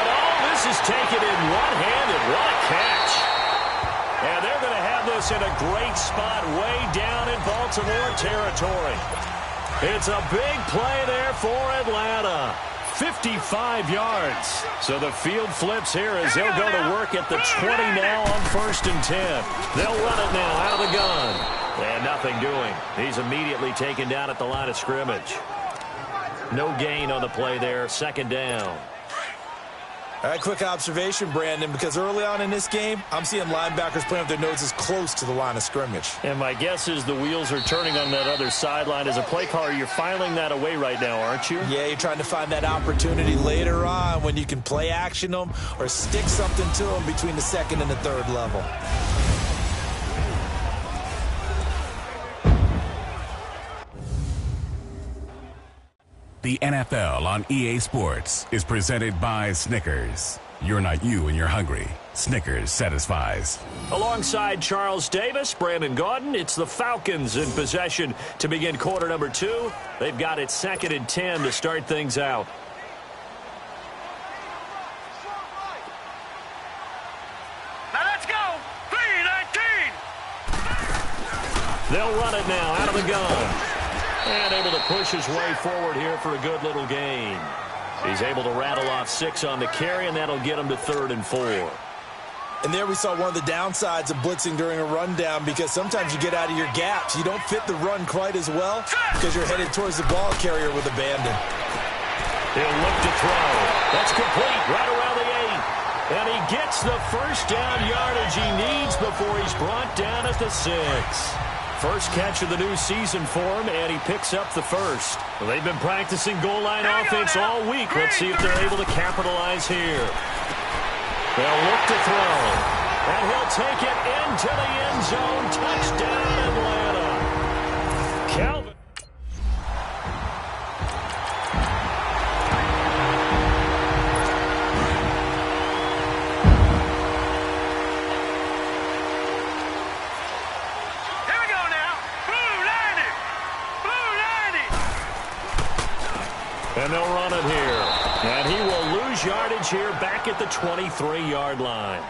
all this is taken in one-handed. What a catch. And they're going to have this in a great spot way down in Baltimore territory. It's a big play there for Atlanta. 55 yards. So the field flips here as they'll go to work at the 20 now on 1st and 10. They'll run it now out of the gun. And nothing doing. He's immediately taken down at the line of scrimmage. No gain on the play there. 2nd down. All right, quick observation, Brandon, because early on in this game, I'm seeing linebackers playing with their noses close to the line of scrimmage. And my guess is the wheels are turning on that other sideline. As a play caller, you're filing that away right now, aren't you? Yeah, you're trying to find that opportunity later on when you can play action them or stick something to them between the 2nd and the 3rd level. The NFL on EA Sports is presented by Snickers. You're not you when you're hungry. Snickers satisfies. Alongside Charles Davis, Brandon Gaudin, it's the Falcons in possession to begin quarter number 2. They've got it 2nd and 10 to start things out. Now let's go. 3-19. They'll run it now out of the gun. And able to push his way forward here for a good little gain. He's able to rattle off 6 on the carry, and that'll get him to 3rd and 4. And there we saw one of the downsides of blitzing during a rundown because sometimes you get out of your gaps. You don't fit the run quite as well because you're headed towards the ball carrier with abandon. He'll look to throw. That's complete right around the 8. And he gets the first down yardage he needs before he's brought down at the 6. First catch of the new season for him, and he picks up the first. Well, they've been practicing goal line offense all week. Let's see if they're able to capitalize here. They'll look to throw, and he'll take it into the end zone. Touchdown, Atlanta. Calvin. And they'll run it here. And he will lose yardage here back at the 23-yard line.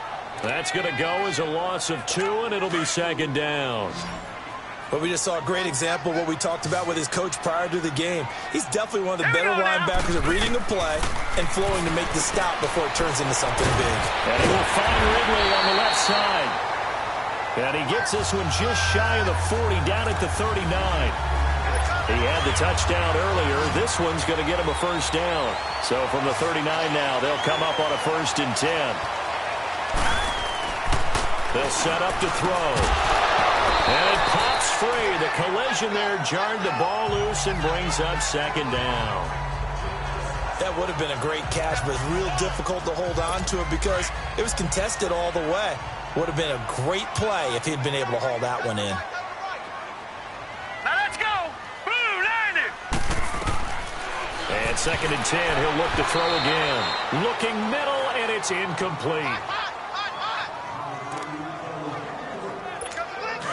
That's going to go as a loss of 2, and it'll be 2nd down. But we just saw a great example of what we talked about with his coach prior to the game. He's definitely one of the better linebackers at reading the play and flowing to make the stop before it turns into something big. And he will find Ridley on the left side. And he gets this one just shy of the 40, down at the 39. He had the touchdown earlier. This one's going to get him a first down. So from the 39 now, they'll come up on a 1st and 10. They'll set up to throw. And it pops free. The collision there jarred the ball loose and brings up 2nd down. That would have been a great catch, but it's real difficult to hold on to it because it was contested all the way. Would have been a great play if he'd been able to haul that one in. Now let's go. Blue, line it. And 2nd and 10, he'll look to throw again. Looking middle, and it's incomplete.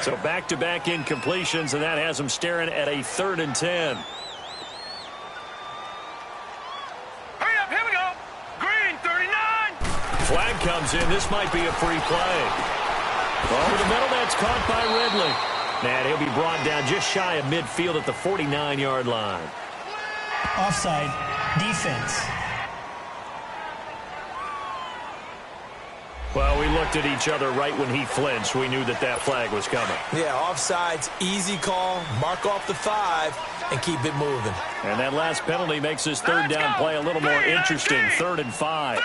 So back-to-back incompletions, and that has him staring at a 3rd and 10. Hurry up, here we go. Green, 39. Flag comes in. This might be a free play. Over the middle, that's caught by Ridley. And he'll be brought down just shy of midfield at the 49-yard line. Offside. Defense. Well, we looked at each other right when he flinched. We knew that that flag was coming. Yeah, offsides, easy call, mark off the 5, and keep it moving. And that last penalty makes this 3rd down play a little more interesting. 3rd and 5.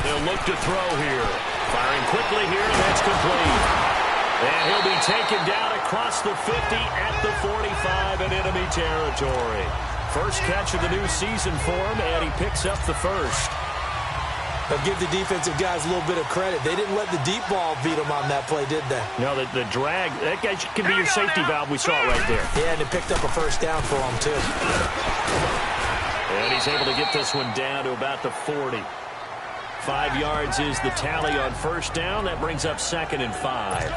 They'll look to throw here. Firing quickly here, and that's complete. And he'll be taken down across the 50 at the 45 in enemy territory. First catch of the new season for him, and he picks up the first. But give the defensive guys a little bit of credit. They didn't let the deep ball beat them on that play, did they? No, the drag, that can be your safety valve. We saw it right there. Yeah, and it picked up a first down for them, too. And he's able to get this one down to about the 40. 5 yards is the tally on first down. That brings up 2nd and 5.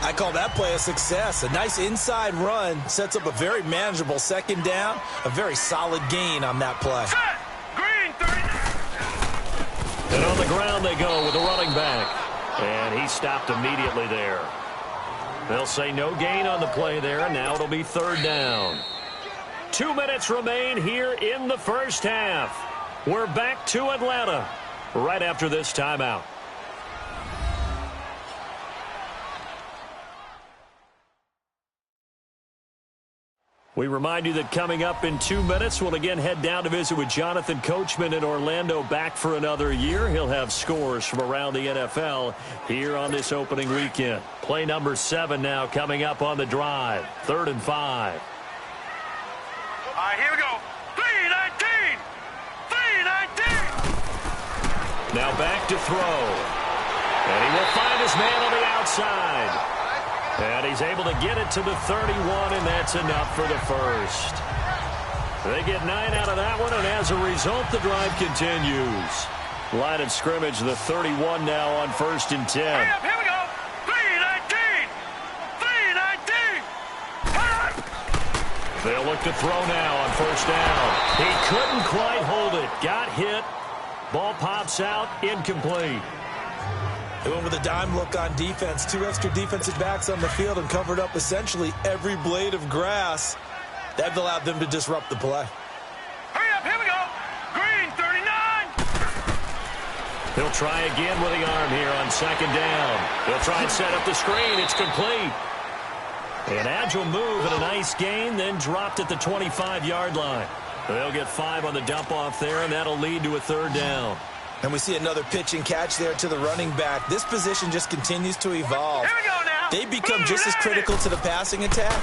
I call that play a success. A nice inside run sets up a very manageable 2nd down. A very solid gain on that play. Green, 39. And on the ground they go with the running back. And he stopped immediately there. They'll say no gain on the play there. Now it'll be 3rd down. 2 minutes remain here in the first half. We're back to Atlanta right after this timeout. We remind you that coming up in 2 minutes, we'll again head down to visit with Jonathan Coachman in Orlando, back for another year. He'll have scores from around the NFL here on this opening weekend. Play number 7 now coming up on the drive. 3rd and 5. All right, here we go. 3-19. 3-19. Now back to throw. And he will find his man on the outside. And he's able to get it to the 31, and that's enough for the first. They get 9 out of that one, and as a result, the drive continues. Line of scrimmage, the 31 now on 1st and 10. Hurry up, here we go. 3-19. 3-19. They'll look to throw now on 1st down. He couldn't quite hold it. Got hit. Ball pops out, incomplete. They went with a dime look on defense. 2 extra defensive backs on the field and covered up essentially every blade of grass. That allowed them to disrupt the play. Hurry up, here we go. Green, 39. He'll try again with the arm here on 2nd down. He'll try and set up the screen. It's complete. An agile move and a nice gain, then dropped at the 25-yard line. They'll get 5 on the dump off there, and that'll lead to a 3rd down. And we see another pitch and catch there to the running back. This position just continues to evolve. Here we go now. They become just as critical to the passing attack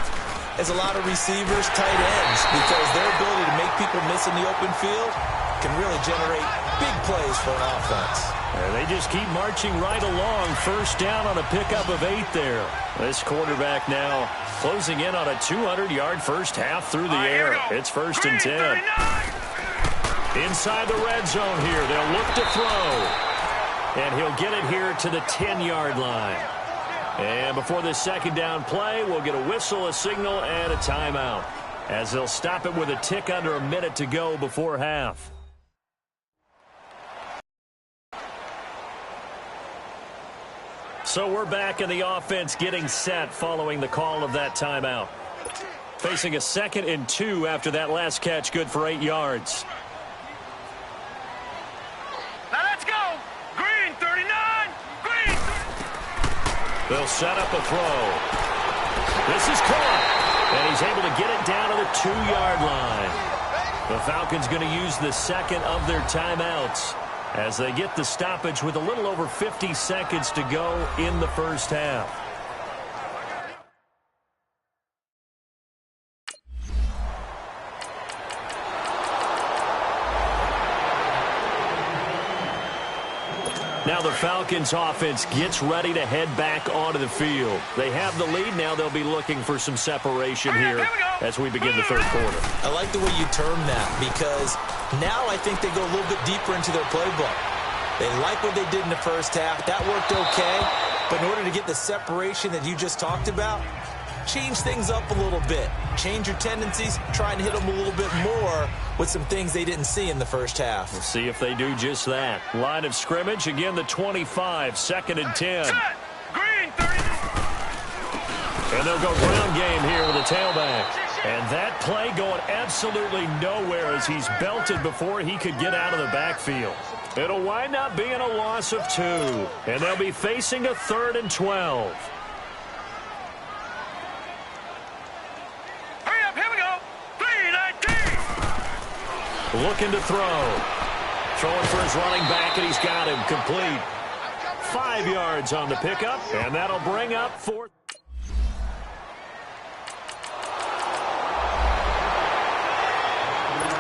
as a lot of receivers, tight ends, because their ability to make people miss in the open field can really generate big plays for an offense. And they just keep marching right along. 1st down on a pickup of 8 there. This quarterback now closing in on a 200-yard first half through the air. It's 1st and 10. Inside the red zone here. They'll look to throw. And he'll get it here to the 10-yard line. And before this 2nd down play, we'll get a whistle, a signal, and a timeout, as they'll stop it with a tick under a minute to go before half. So we're back in the offense getting set following the call of that timeout. Facing a 2nd and 2 after that last catch, good for 8 yards. Now let's go. Green 39. Green. They'll set up a throw. This is caught. And he's able to get it down to the 2-yard line. The Falcons going to use the 2nd of their timeouts as they get the stoppage with a little over 50 seconds to go in the first half. Now the Falcons offense gets ready to head back onto the field. They have the lead. Now they'll be looking for some separation here as we begin the third quarter. I like the way you term that because now I think they go a little bit deeper into their playbook. They like what they did in the first half. That worked okay. But in order to get the separation that you just talked about, change things up a little bit. Change your tendencies. Try and hit them a little bit more with some things they didn't see in the first half. We'll see if they do just that. Line of scrimmage, again the 25, 2nd and 10. Green 30. And they'll go ground game here with a tailback. And that play going absolutely nowhere as he's belted before he could get out of the backfield. It'll wind up being a loss of 2. And they'll be facing a 3rd and 12. Hurry up, here we go. 3-19. Looking to throw. Throwing for his running back, and he's got him complete. 5 yards on the pickup, and that'll bring up 4th.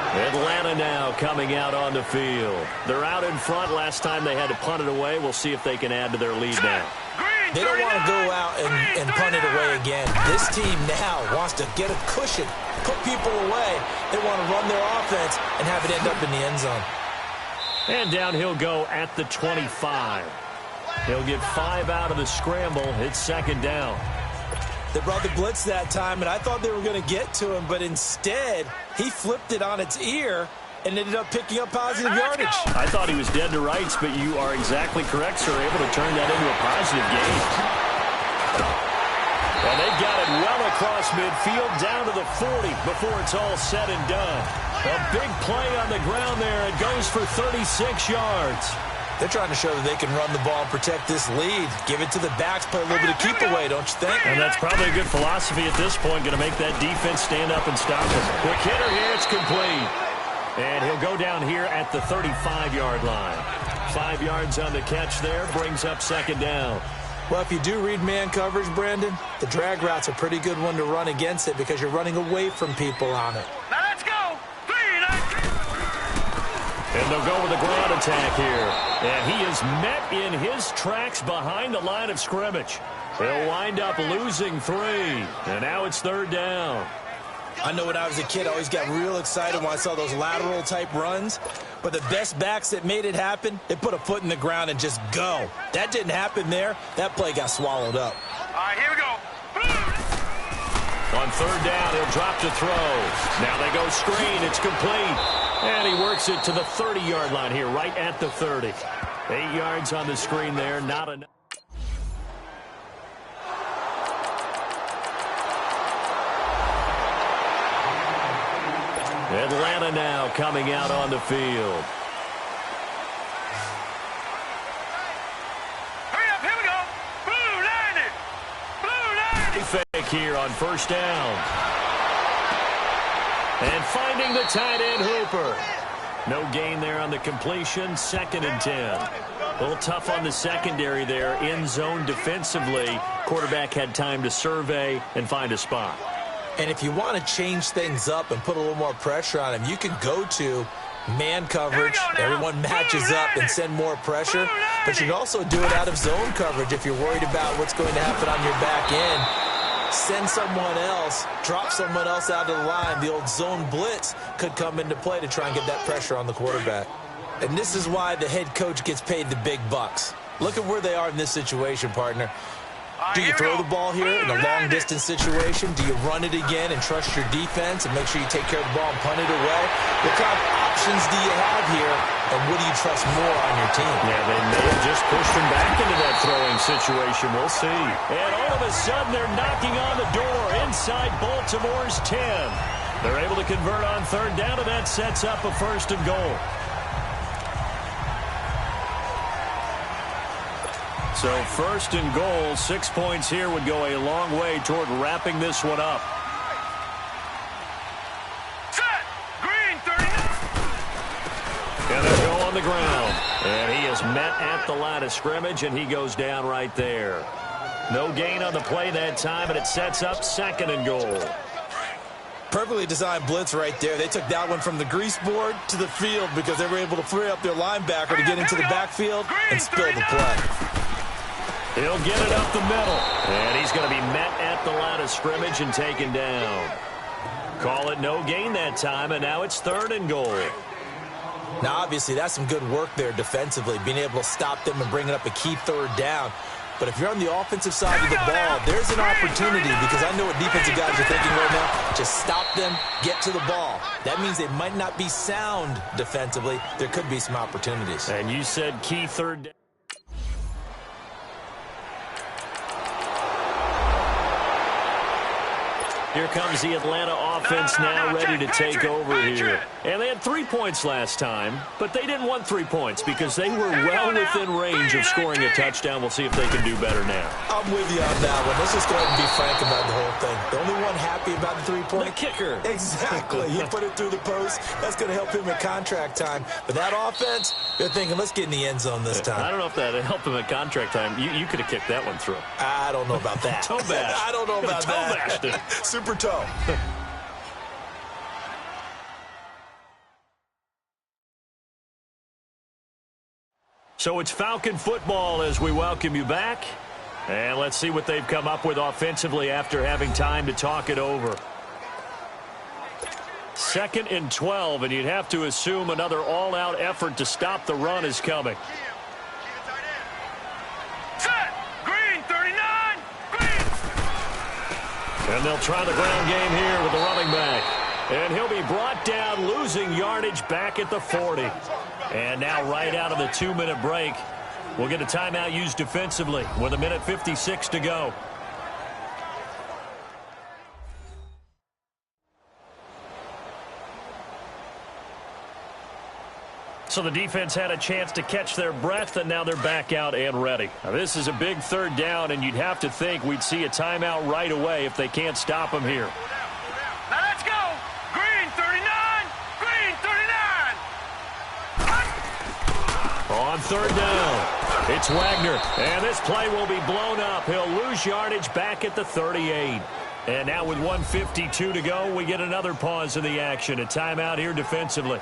Atlanta now coming out on the field. They're out in front. Last time they had to punt it away. We'll see if they can add to their lead now. They don't want to go out and punt it away again. This team now wants to get a cushion, put people away. They want to run their offense and have it end up in the end zone. And down he'll go at the 25. He'll get 5 out of the scramble. It's 2nd down. They brought the blitz that time, and I thought they were going to get to him, but instead, he flipped it on its ear and ended up picking up positive yardage. I thought he was dead to rights, but you are exactly correct, sir. Able to turn that into a positive gain. And they've got it well across midfield, down to the 40 before it's all said and done. A big play on the ground there. It goes for 36 yards. They're trying to show that they can run the ball and protect this lead. Give it to the backs, play a little bit of keep away, don't you think? And that's probably a good philosophy at this point, going to make that defense stand up and stop them. Quick hitter here, it's complete. And he'll go down here at the 35-yard line. 5 yards on the catch there, brings up 2nd down. Well, if you do read man coverage, Brandon, the drag route's a pretty good one to run against it because you're running away from people on it. Now let's go. 3-19. And they'll go with a ground attack here. And he is met in his tracks behind the line of scrimmage. They'll wind up losing 3. And now it's 3rd down. I know when I was a kid, I always got real excited when I saw those lateral-type runs. But the best backs that made it happen, they put a foot in the ground and just go. That didn't happen there. That play got swallowed up. All right, here we go. On 3rd down, he'll drop to throw. Now they go screen. It's complete. And he works it to the 30-yard line here, right at the 30. 8 yards on the screen there, not enough. Atlanta now coming out on the field. Hurry up, here we go. Blue 90. Blue 90. Fake here on 1st down. And finding the tight end, Hooper. No gain there on the completion. 2nd and 10. A little tough on the secondary there. In zone defensively. Quarterback had time to survey and find a spot. And if you want to change things up and put a little more pressure on him, you can go to man coverage. Everyone matches up and send more pressure. But you can also do it out of zone coverage if you're worried about what's going to happen on your back end. Send someone else, drop someone else out of the line. The old zone blitz could come into play to try and get that pressure on the quarterback. And this is why the head coach gets paid the big bucks. Look at where they are in this situation, partner. Do you throw the ball here in a long-distance situation? Do you run it again and trust your defense and make sure you take care of the ball and punt it away? What kind of options do you have here, and what do you trust more on your team? Yeah, they may have just pushed him back into that throwing situation. We'll see. And all of a sudden, they're knocking on the door inside Baltimore's 10. They're able to convert on third down, and that sets up a 1st and goal. So 1st and goal, 6 points here would go a long way toward wrapping this one up. Set! Green 39. And they'll go on the ground. And he is met at the line of scrimmage, and he goes down right there. No gain on the play that time, and it sets up 2nd and goal. Perfectly designed blitz right there. They took that one from the grease board to the field because they were able to free up their linebacker to get into the backfield and spill the play. He'll get it up the middle. And he's going to be met at the line of scrimmage and taken down. Call it no gain that time, and now it's 3rd and goal. Now, obviously, that's some good work there defensively, being able to stop them and bringing up a key 3rd down. But if you're on the offensive side of the ball, there's an opportunity because I know what defensive guys are thinking right now. Just stop them, get to the ball. That means they might not be sound defensively. There could be some opportunities. And you said key 3rd down. Here comes the Atlanta offense now ready to take over here. And they had 3 points last time, but they didn't want 3 points because they were well within range of scoring a touchdown. We'll see if they can do better now. I'm with you on that one. Let's just go ahead and be frank about the whole thing. The only one happy about the 3-point? The kicker. Exactly. He put it through the post. That's going to help him at contract time. But that offense, they're thinking, let's get in the end zone this time. I don't know if that helped him at contract time. You could have kicked that one through. I don't know about that. Toe bash. I don't know about that. Toe bashed it. Super toe. So it's Falcon football as we welcome you back. And let's see what they've come up with offensively after having time to talk it over. 2nd and 12, and you'd have to assume another all-out effort to stop the run is coming. Set! Green 39. Green. And they'll try the ground game here with the running back. And he'll be brought down, losing yardage back at the 40. And now right out of the 2-minute break, we'll get a timeout used defensively with 1:56 to go. So the defense had a chance to catch their breath, and now they're back out and ready. Now this is a big 3rd down, and you'd have to think we'd see a timeout right away if they can't stop them here. Now let's go. Green 39. Green 39. On 3rd down, it's Wagner, and this play will be blown up. He'll lose yardage back at the 38. And now with 1:52 to go, we get another pause in the action. A timeout here defensively.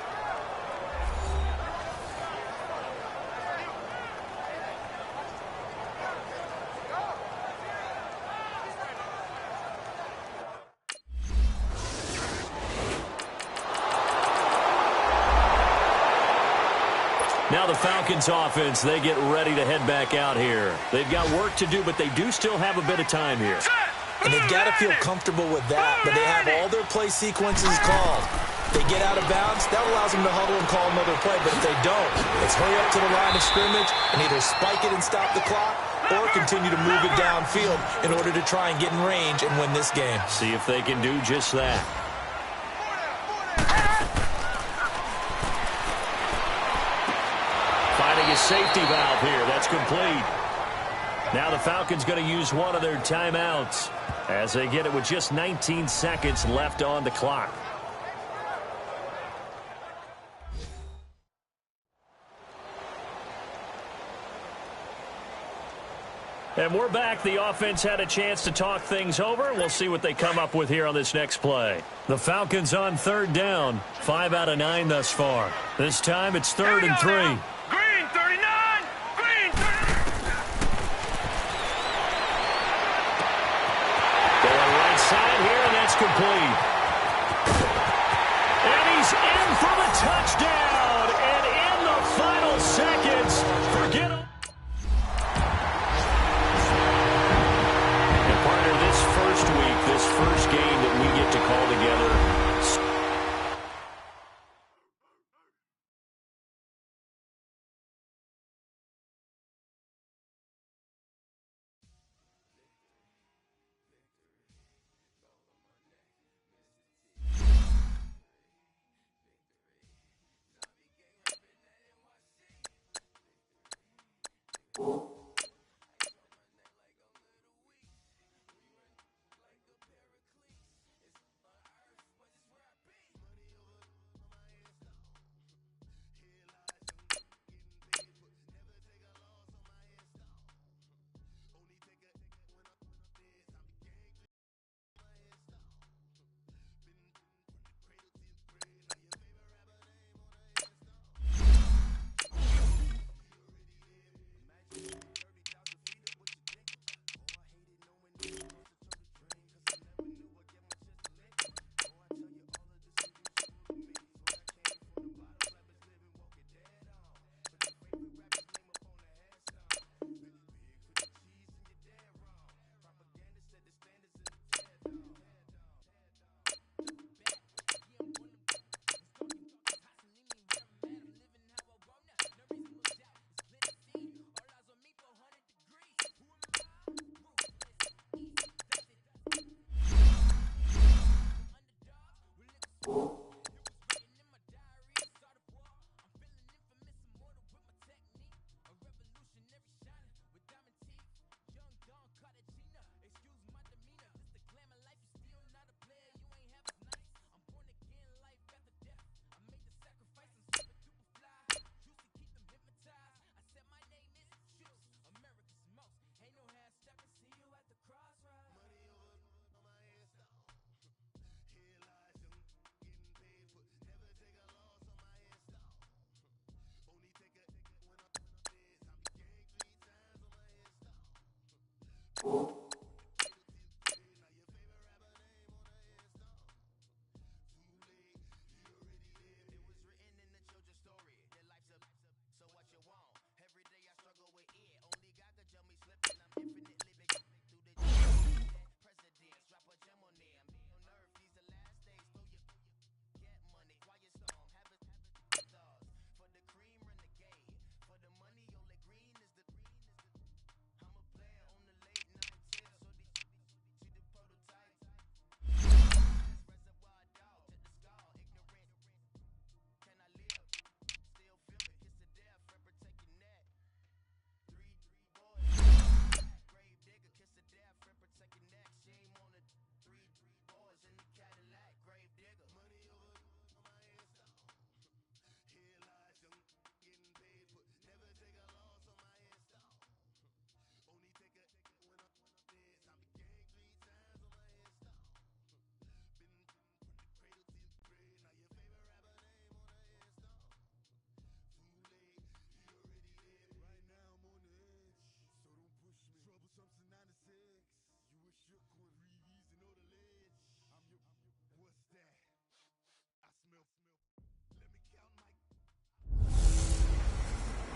Now the Falcons offense, they get ready to head back out here. They've got work to do, but they do still have a bit of time here. And they've got to feel comfortable with that, but they have all their play sequences called. They get out of bounds, that allows them to huddle and call another play, but if they don't, it's hurry up to the line of scrimmage and either spike it and stop the clock or continue to move it downfield in order to try and get in range and win this game. See if they can do just that. Finding a safety valve here. That's complete. Now the Falcons going to use one of their timeouts as they get it with just 19 seconds left on the clock. And we're back. The offense had a chance to talk things over. We'll see what they come up with here on this next play. The Falcons on 3rd down. 5 out of 9 thus far. This time it's 3rd and 3. Green 39. Green 39. Going right side here, and that's complete. And he's in for the touchdown. And in the final seconds, forget it.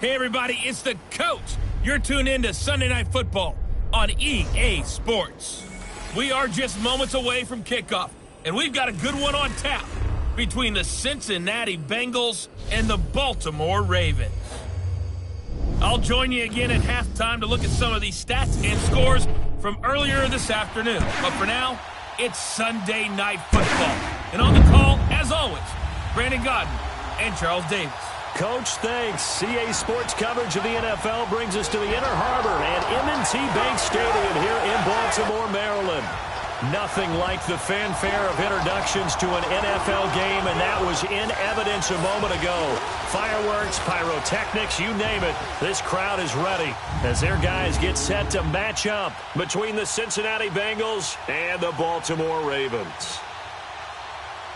Hey, everybody, it's the coach. You're tuned in to Sunday Night Football on EA Sports. We are just moments away from kickoff, and we've got a good one on tap between the Cincinnati Bengals and the Baltimore Ravens. I'll join you again at halftime to look at some of these stats and scores from earlier this afternoon. But for now, it's Sunday Night Football. And on the call, as always, Brandon Godden and Charles Davis. Coach, thanks. CA Sports coverage of the NFL brings us to the Inner Harbor and M&T Bank Stadium here in Baltimore, Maryland. Nothing like the fanfare of introductions to an NFL game, and that was in evidence a moment ago. Fireworks, pyrotechnics, you name it. This crowd is ready as their guys get set to match up between the Cincinnati Bengals and the Baltimore Ravens.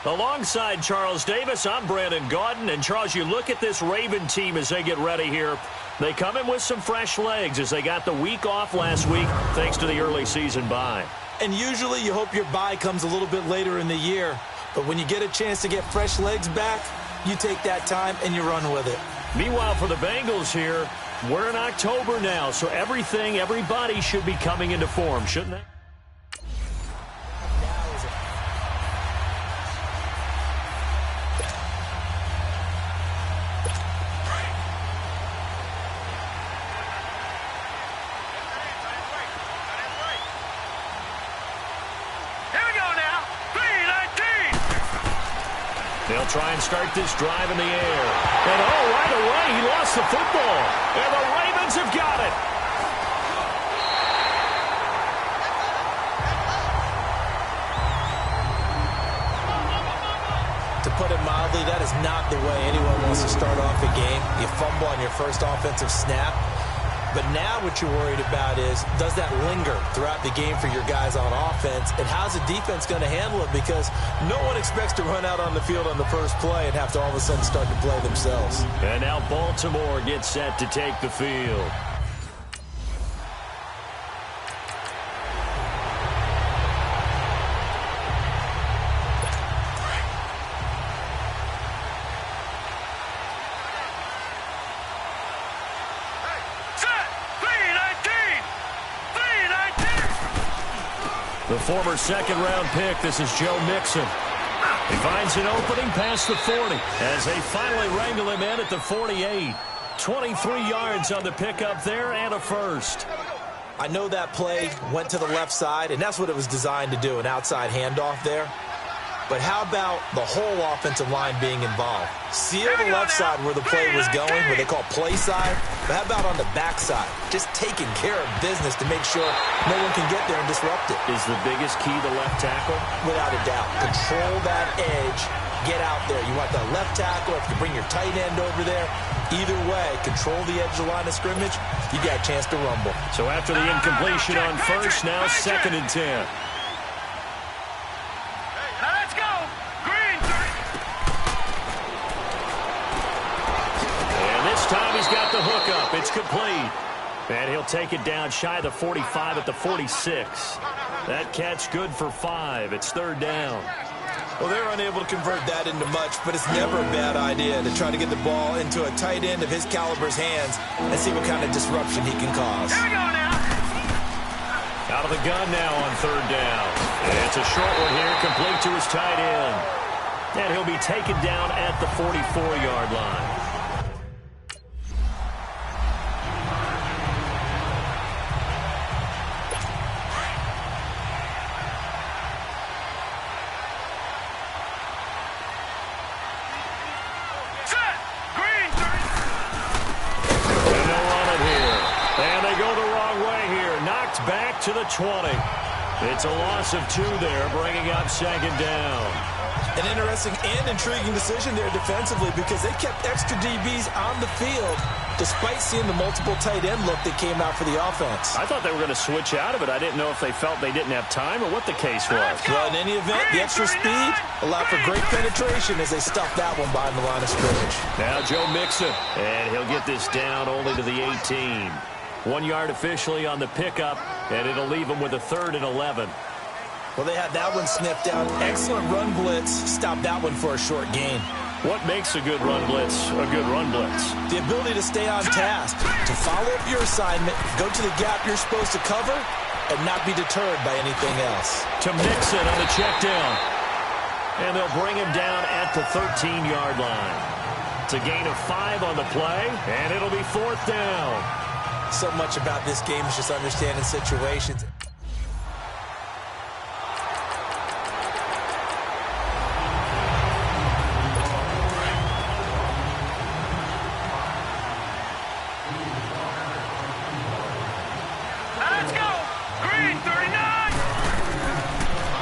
Alongside Charles Davis, I'm Brandon Gaudin. And, Charles, you look at this Raven team as they get ready here. They come in with some fresh legs as they got the week off last week thanks to the early season bye. And usually you hope your bye comes a little bit later in the year. But when you get a chance to get fresh legs back, you take that time and you run with it. Meanwhile, for the Bengals here, we're in October now, so everybody should be coming into form, shouldn't they? They'll try and start this drive in the air. And, right away, he lost the football. And the Ravens have got it. To put it mildly, that is not the way anyone wants to start off a game. You fumble on your first offensive snap. But now what you're worried about is, does that linger throughout the game for your guys on offense? And how's the defense going to handle it? Because no one expects to run out on the field on the first play and have to all of a sudden start to play themselves. And now Baltimore gets set to take the field. The former second-round pick, this is Joe Mixon. He finds an opening past the 40 as they finally wrangle him in at the 48. 23 yards on the pickup there and a first. I know that play went to the left side, and that's what it was designed to do, an outside handoff there. But how about the whole offensive line being involved? Seal the left side where the play was going, where they call play side. But how about on the back side? Just taking care of business to make sure no one can get there and disrupt it. Is the biggest key the left tackle? Without a doubt. Control that edge. Get out there. You want the left tackle. If you bring your tight end over there, either way, control the edge of the line of scrimmage, you got a chance to rumble. So after the incompletion on first, now 2nd and 10. Time he's got the hook up. It's complete. And he'll take it down shy of the 45 at the 46. That catch good for 5. It's 3rd down. Well, they're unable to convert that into much, but it's never a bad idea to try to get the ball into a tight end of his caliber's hands and see what kind of disruption he can cause. Out of the gun now on 3rd down. It's a short one here, complete to his tight end. And he'll be taken down at the 44-yard line. To the 20. It's a loss of 2 there, bringing up 2nd down. An interesting and intriguing decision there defensively because they kept extra DBs on the field despite seeing the multiple tight end look that came out for the offense. I thought they were going to switch out of it. I didn't know if they felt they didn't have time or what the case was. Well, in any event, the extra speed allowed for great penetration as they stuffed that one behind the line of scrimmage. Now Joe Mixon, and he'll get this down only to the 18. 1 yard officially on the pickup, and it'll leave them with a 3rd and 11. Well, they had that one sniffed out. Excellent run blitz. Stopped that one for a short gain. What makes a good run blitz a good run blitz? The ability to stay on task, to follow up your assignment, go to the gap you're supposed to cover, and not be deterred by anything else. To Mixon on the check down. And they'll bring him down at the 13-yard line. It's a gain of 5 on the play, and it'll be 4th down. So much about this game is just understanding situations. Let's go! Green 39!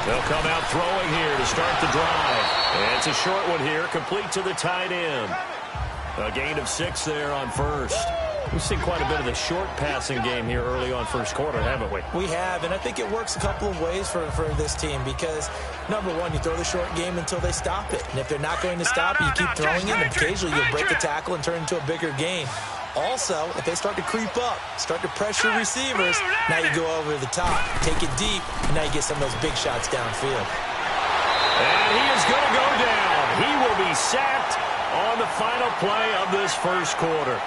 They'll come out throwing here to start the drive. And it's a short one here, complete to the tight end. A gain of 6 there on first. We've seen quite a bit of the short passing game here early on first quarter, haven't we? We have, and I think it works a couple of ways for this team because, number one, you throw the short game until they stop it. And if they're not going to stop it, you keep throwing it, and occasionally you'll break the tackle and turn into a bigger game. Also, if they start to creep up, start to pressure receivers, now you go over the top, take it deep, and now you get some of those big shots downfield. And he is going to go down. He will be sacked on the final play of this first quarter.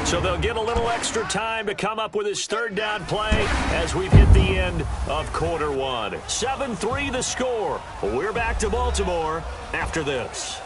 So they'll get a little extra time to come up with his 3rd down play as we've hit the end of quarter 1. 7-3 the score. We're back to Baltimore after this.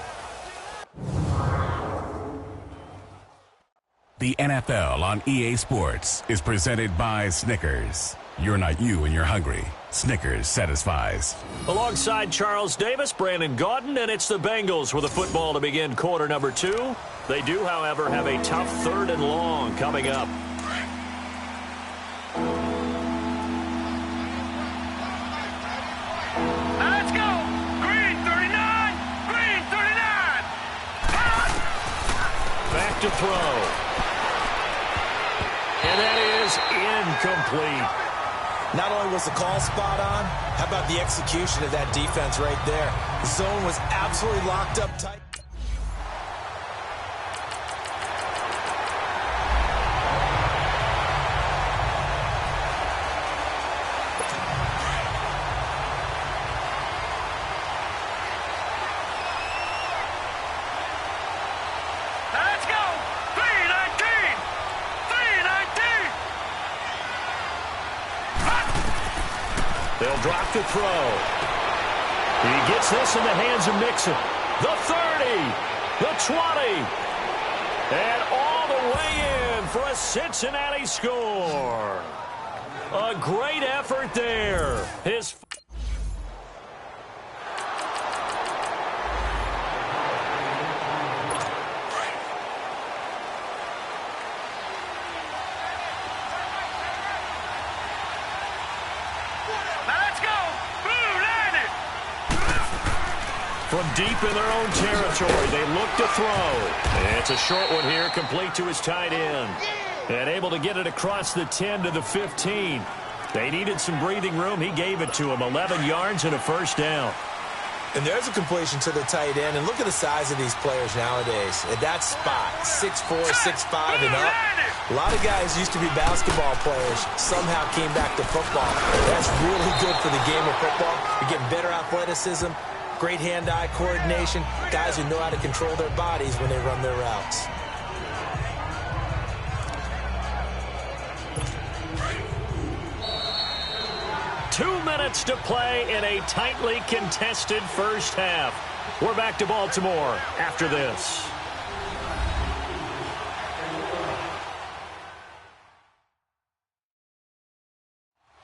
The NFL on EA Sports is presented by Snickers. You're not you and you're hungry. Snickers satisfies. Alongside Charles Davis, Brandon Gaudin, and it's the Bengals with a football to begin quarter number 2. They do, however, have a tough 3rd and long coming up. Let's go! Green 39! Green 39! Back to throw. And that is incomplete. Not only was the call spot on, how about the execution of that defense right there? The zone was absolutely locked up tight. Let's go! 319! 319! They'll drop to throw. He gets this in the hands of Mixon. The 30, the 20, and all the way in down for a Cincinnati score. A great effort there. From deep in their own territory, they look to throw. It's a short one here, complete to his tight end. And able to get it across the 10 to the 15. They needed some breathing room. He gave it to him. 11 yards and a first down. And there's a completion to the tight end. And look at the size of these players nowadays. At that spot, 6'4", 6'5", and up. A lot of guys used to be basketball players, somehow came back to football. That's really good for the game of football. You're getting better athleticism, great hand-eye coordination, guys who know how to control their bodies when they run their routes. Two minutes to play in a tightly contested first half. We're back to Baltimore after this.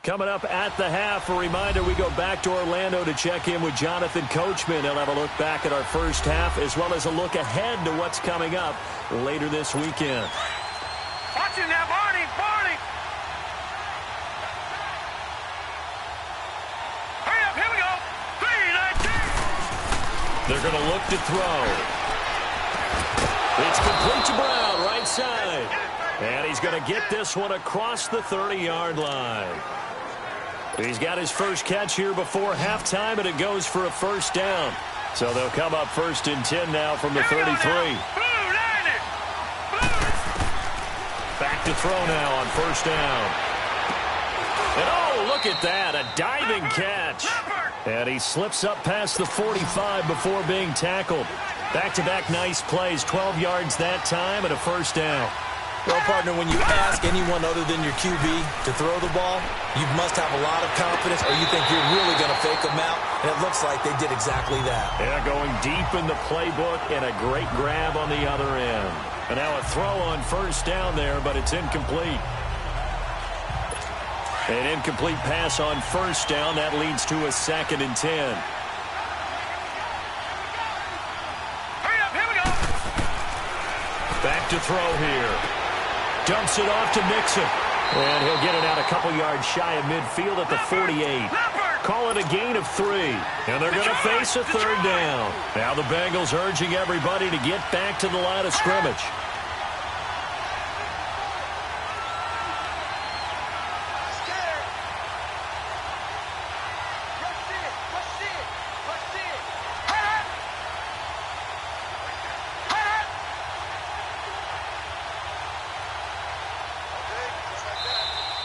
Coming up at the half, a reminder, we go back to Orlando to check in with Jonathan Coachman. He'll have a look back at our first half as well as a look ahead to what's coming up later this weekend. Watching that, Barney! Hurry up, here we go! 3-19! They're going to look to throw. It's complete to Brown, right side. And he's going to get this one across the 30-yard line. He's got his first catch here before halftime, and it goes for a first down. So they'll come up 1st and 10 now from the 33. Back to throw now on first down. And oh, look at that, a diving catch. And he slips up past the 45 before being tackled. Back-to-back nice plays, 12 yards that time and a first down. Well, partner, when you ask anyone other than your QB to throw the ball, you must have a lot of confidence or you think you're really going to fake them out, and it looks like they did exactly that. Yeah, going deep in the playbook and a great grab on the other end. And now a throw on first down there, but it's incomplete. An incomplete pass on first down. That leads to a 2nd and 10. Hurry up, here we go! Back to throw here. Dumps it off to Mixon. And he'll get it out a couple yards shy of midfield at the 48. Call it a gain of 3. And they're going to face a 3rd down. Now the Bengals urging everybody to get back to the line of scrimmage.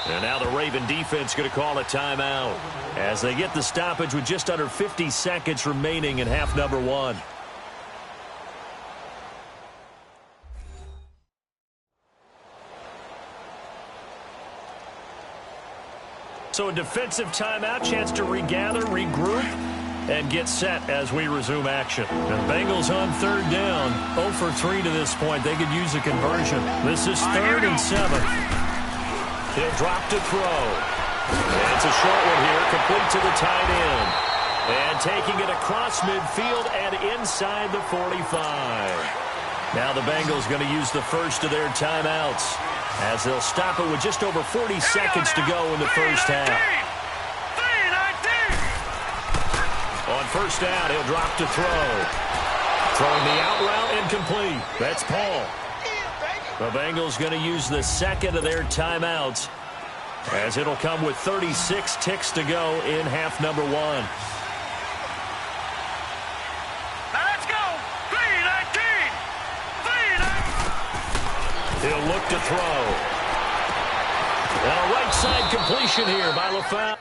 And now the Raven defense going to call a timeout as they get the stoppage with just under 50 seconds remaining in half number 1. So a defensive timeout, chance to regather, regroup, and get set as we resume action. And Bengals on 3rd down, 0 for 3 to this point. They could use a conversion. This is 3rd and 7. He'll drop to throw. And it's a short one here, complete to the tight end. And taking it across midfield and inside the 45. Now the Bengals going to use the first of their timeouts as they'll stop it with just over 40 seconds to go in the first half. On first down, he'll drop to throw. Throwing the out route incomplete. That's Paul. The Bengals going to use the second of their timeouts as it'll come with 36 ticks to go in half number 1. Let's go! 3-19! He'll look to throw. And a right side completion here by LaFleur.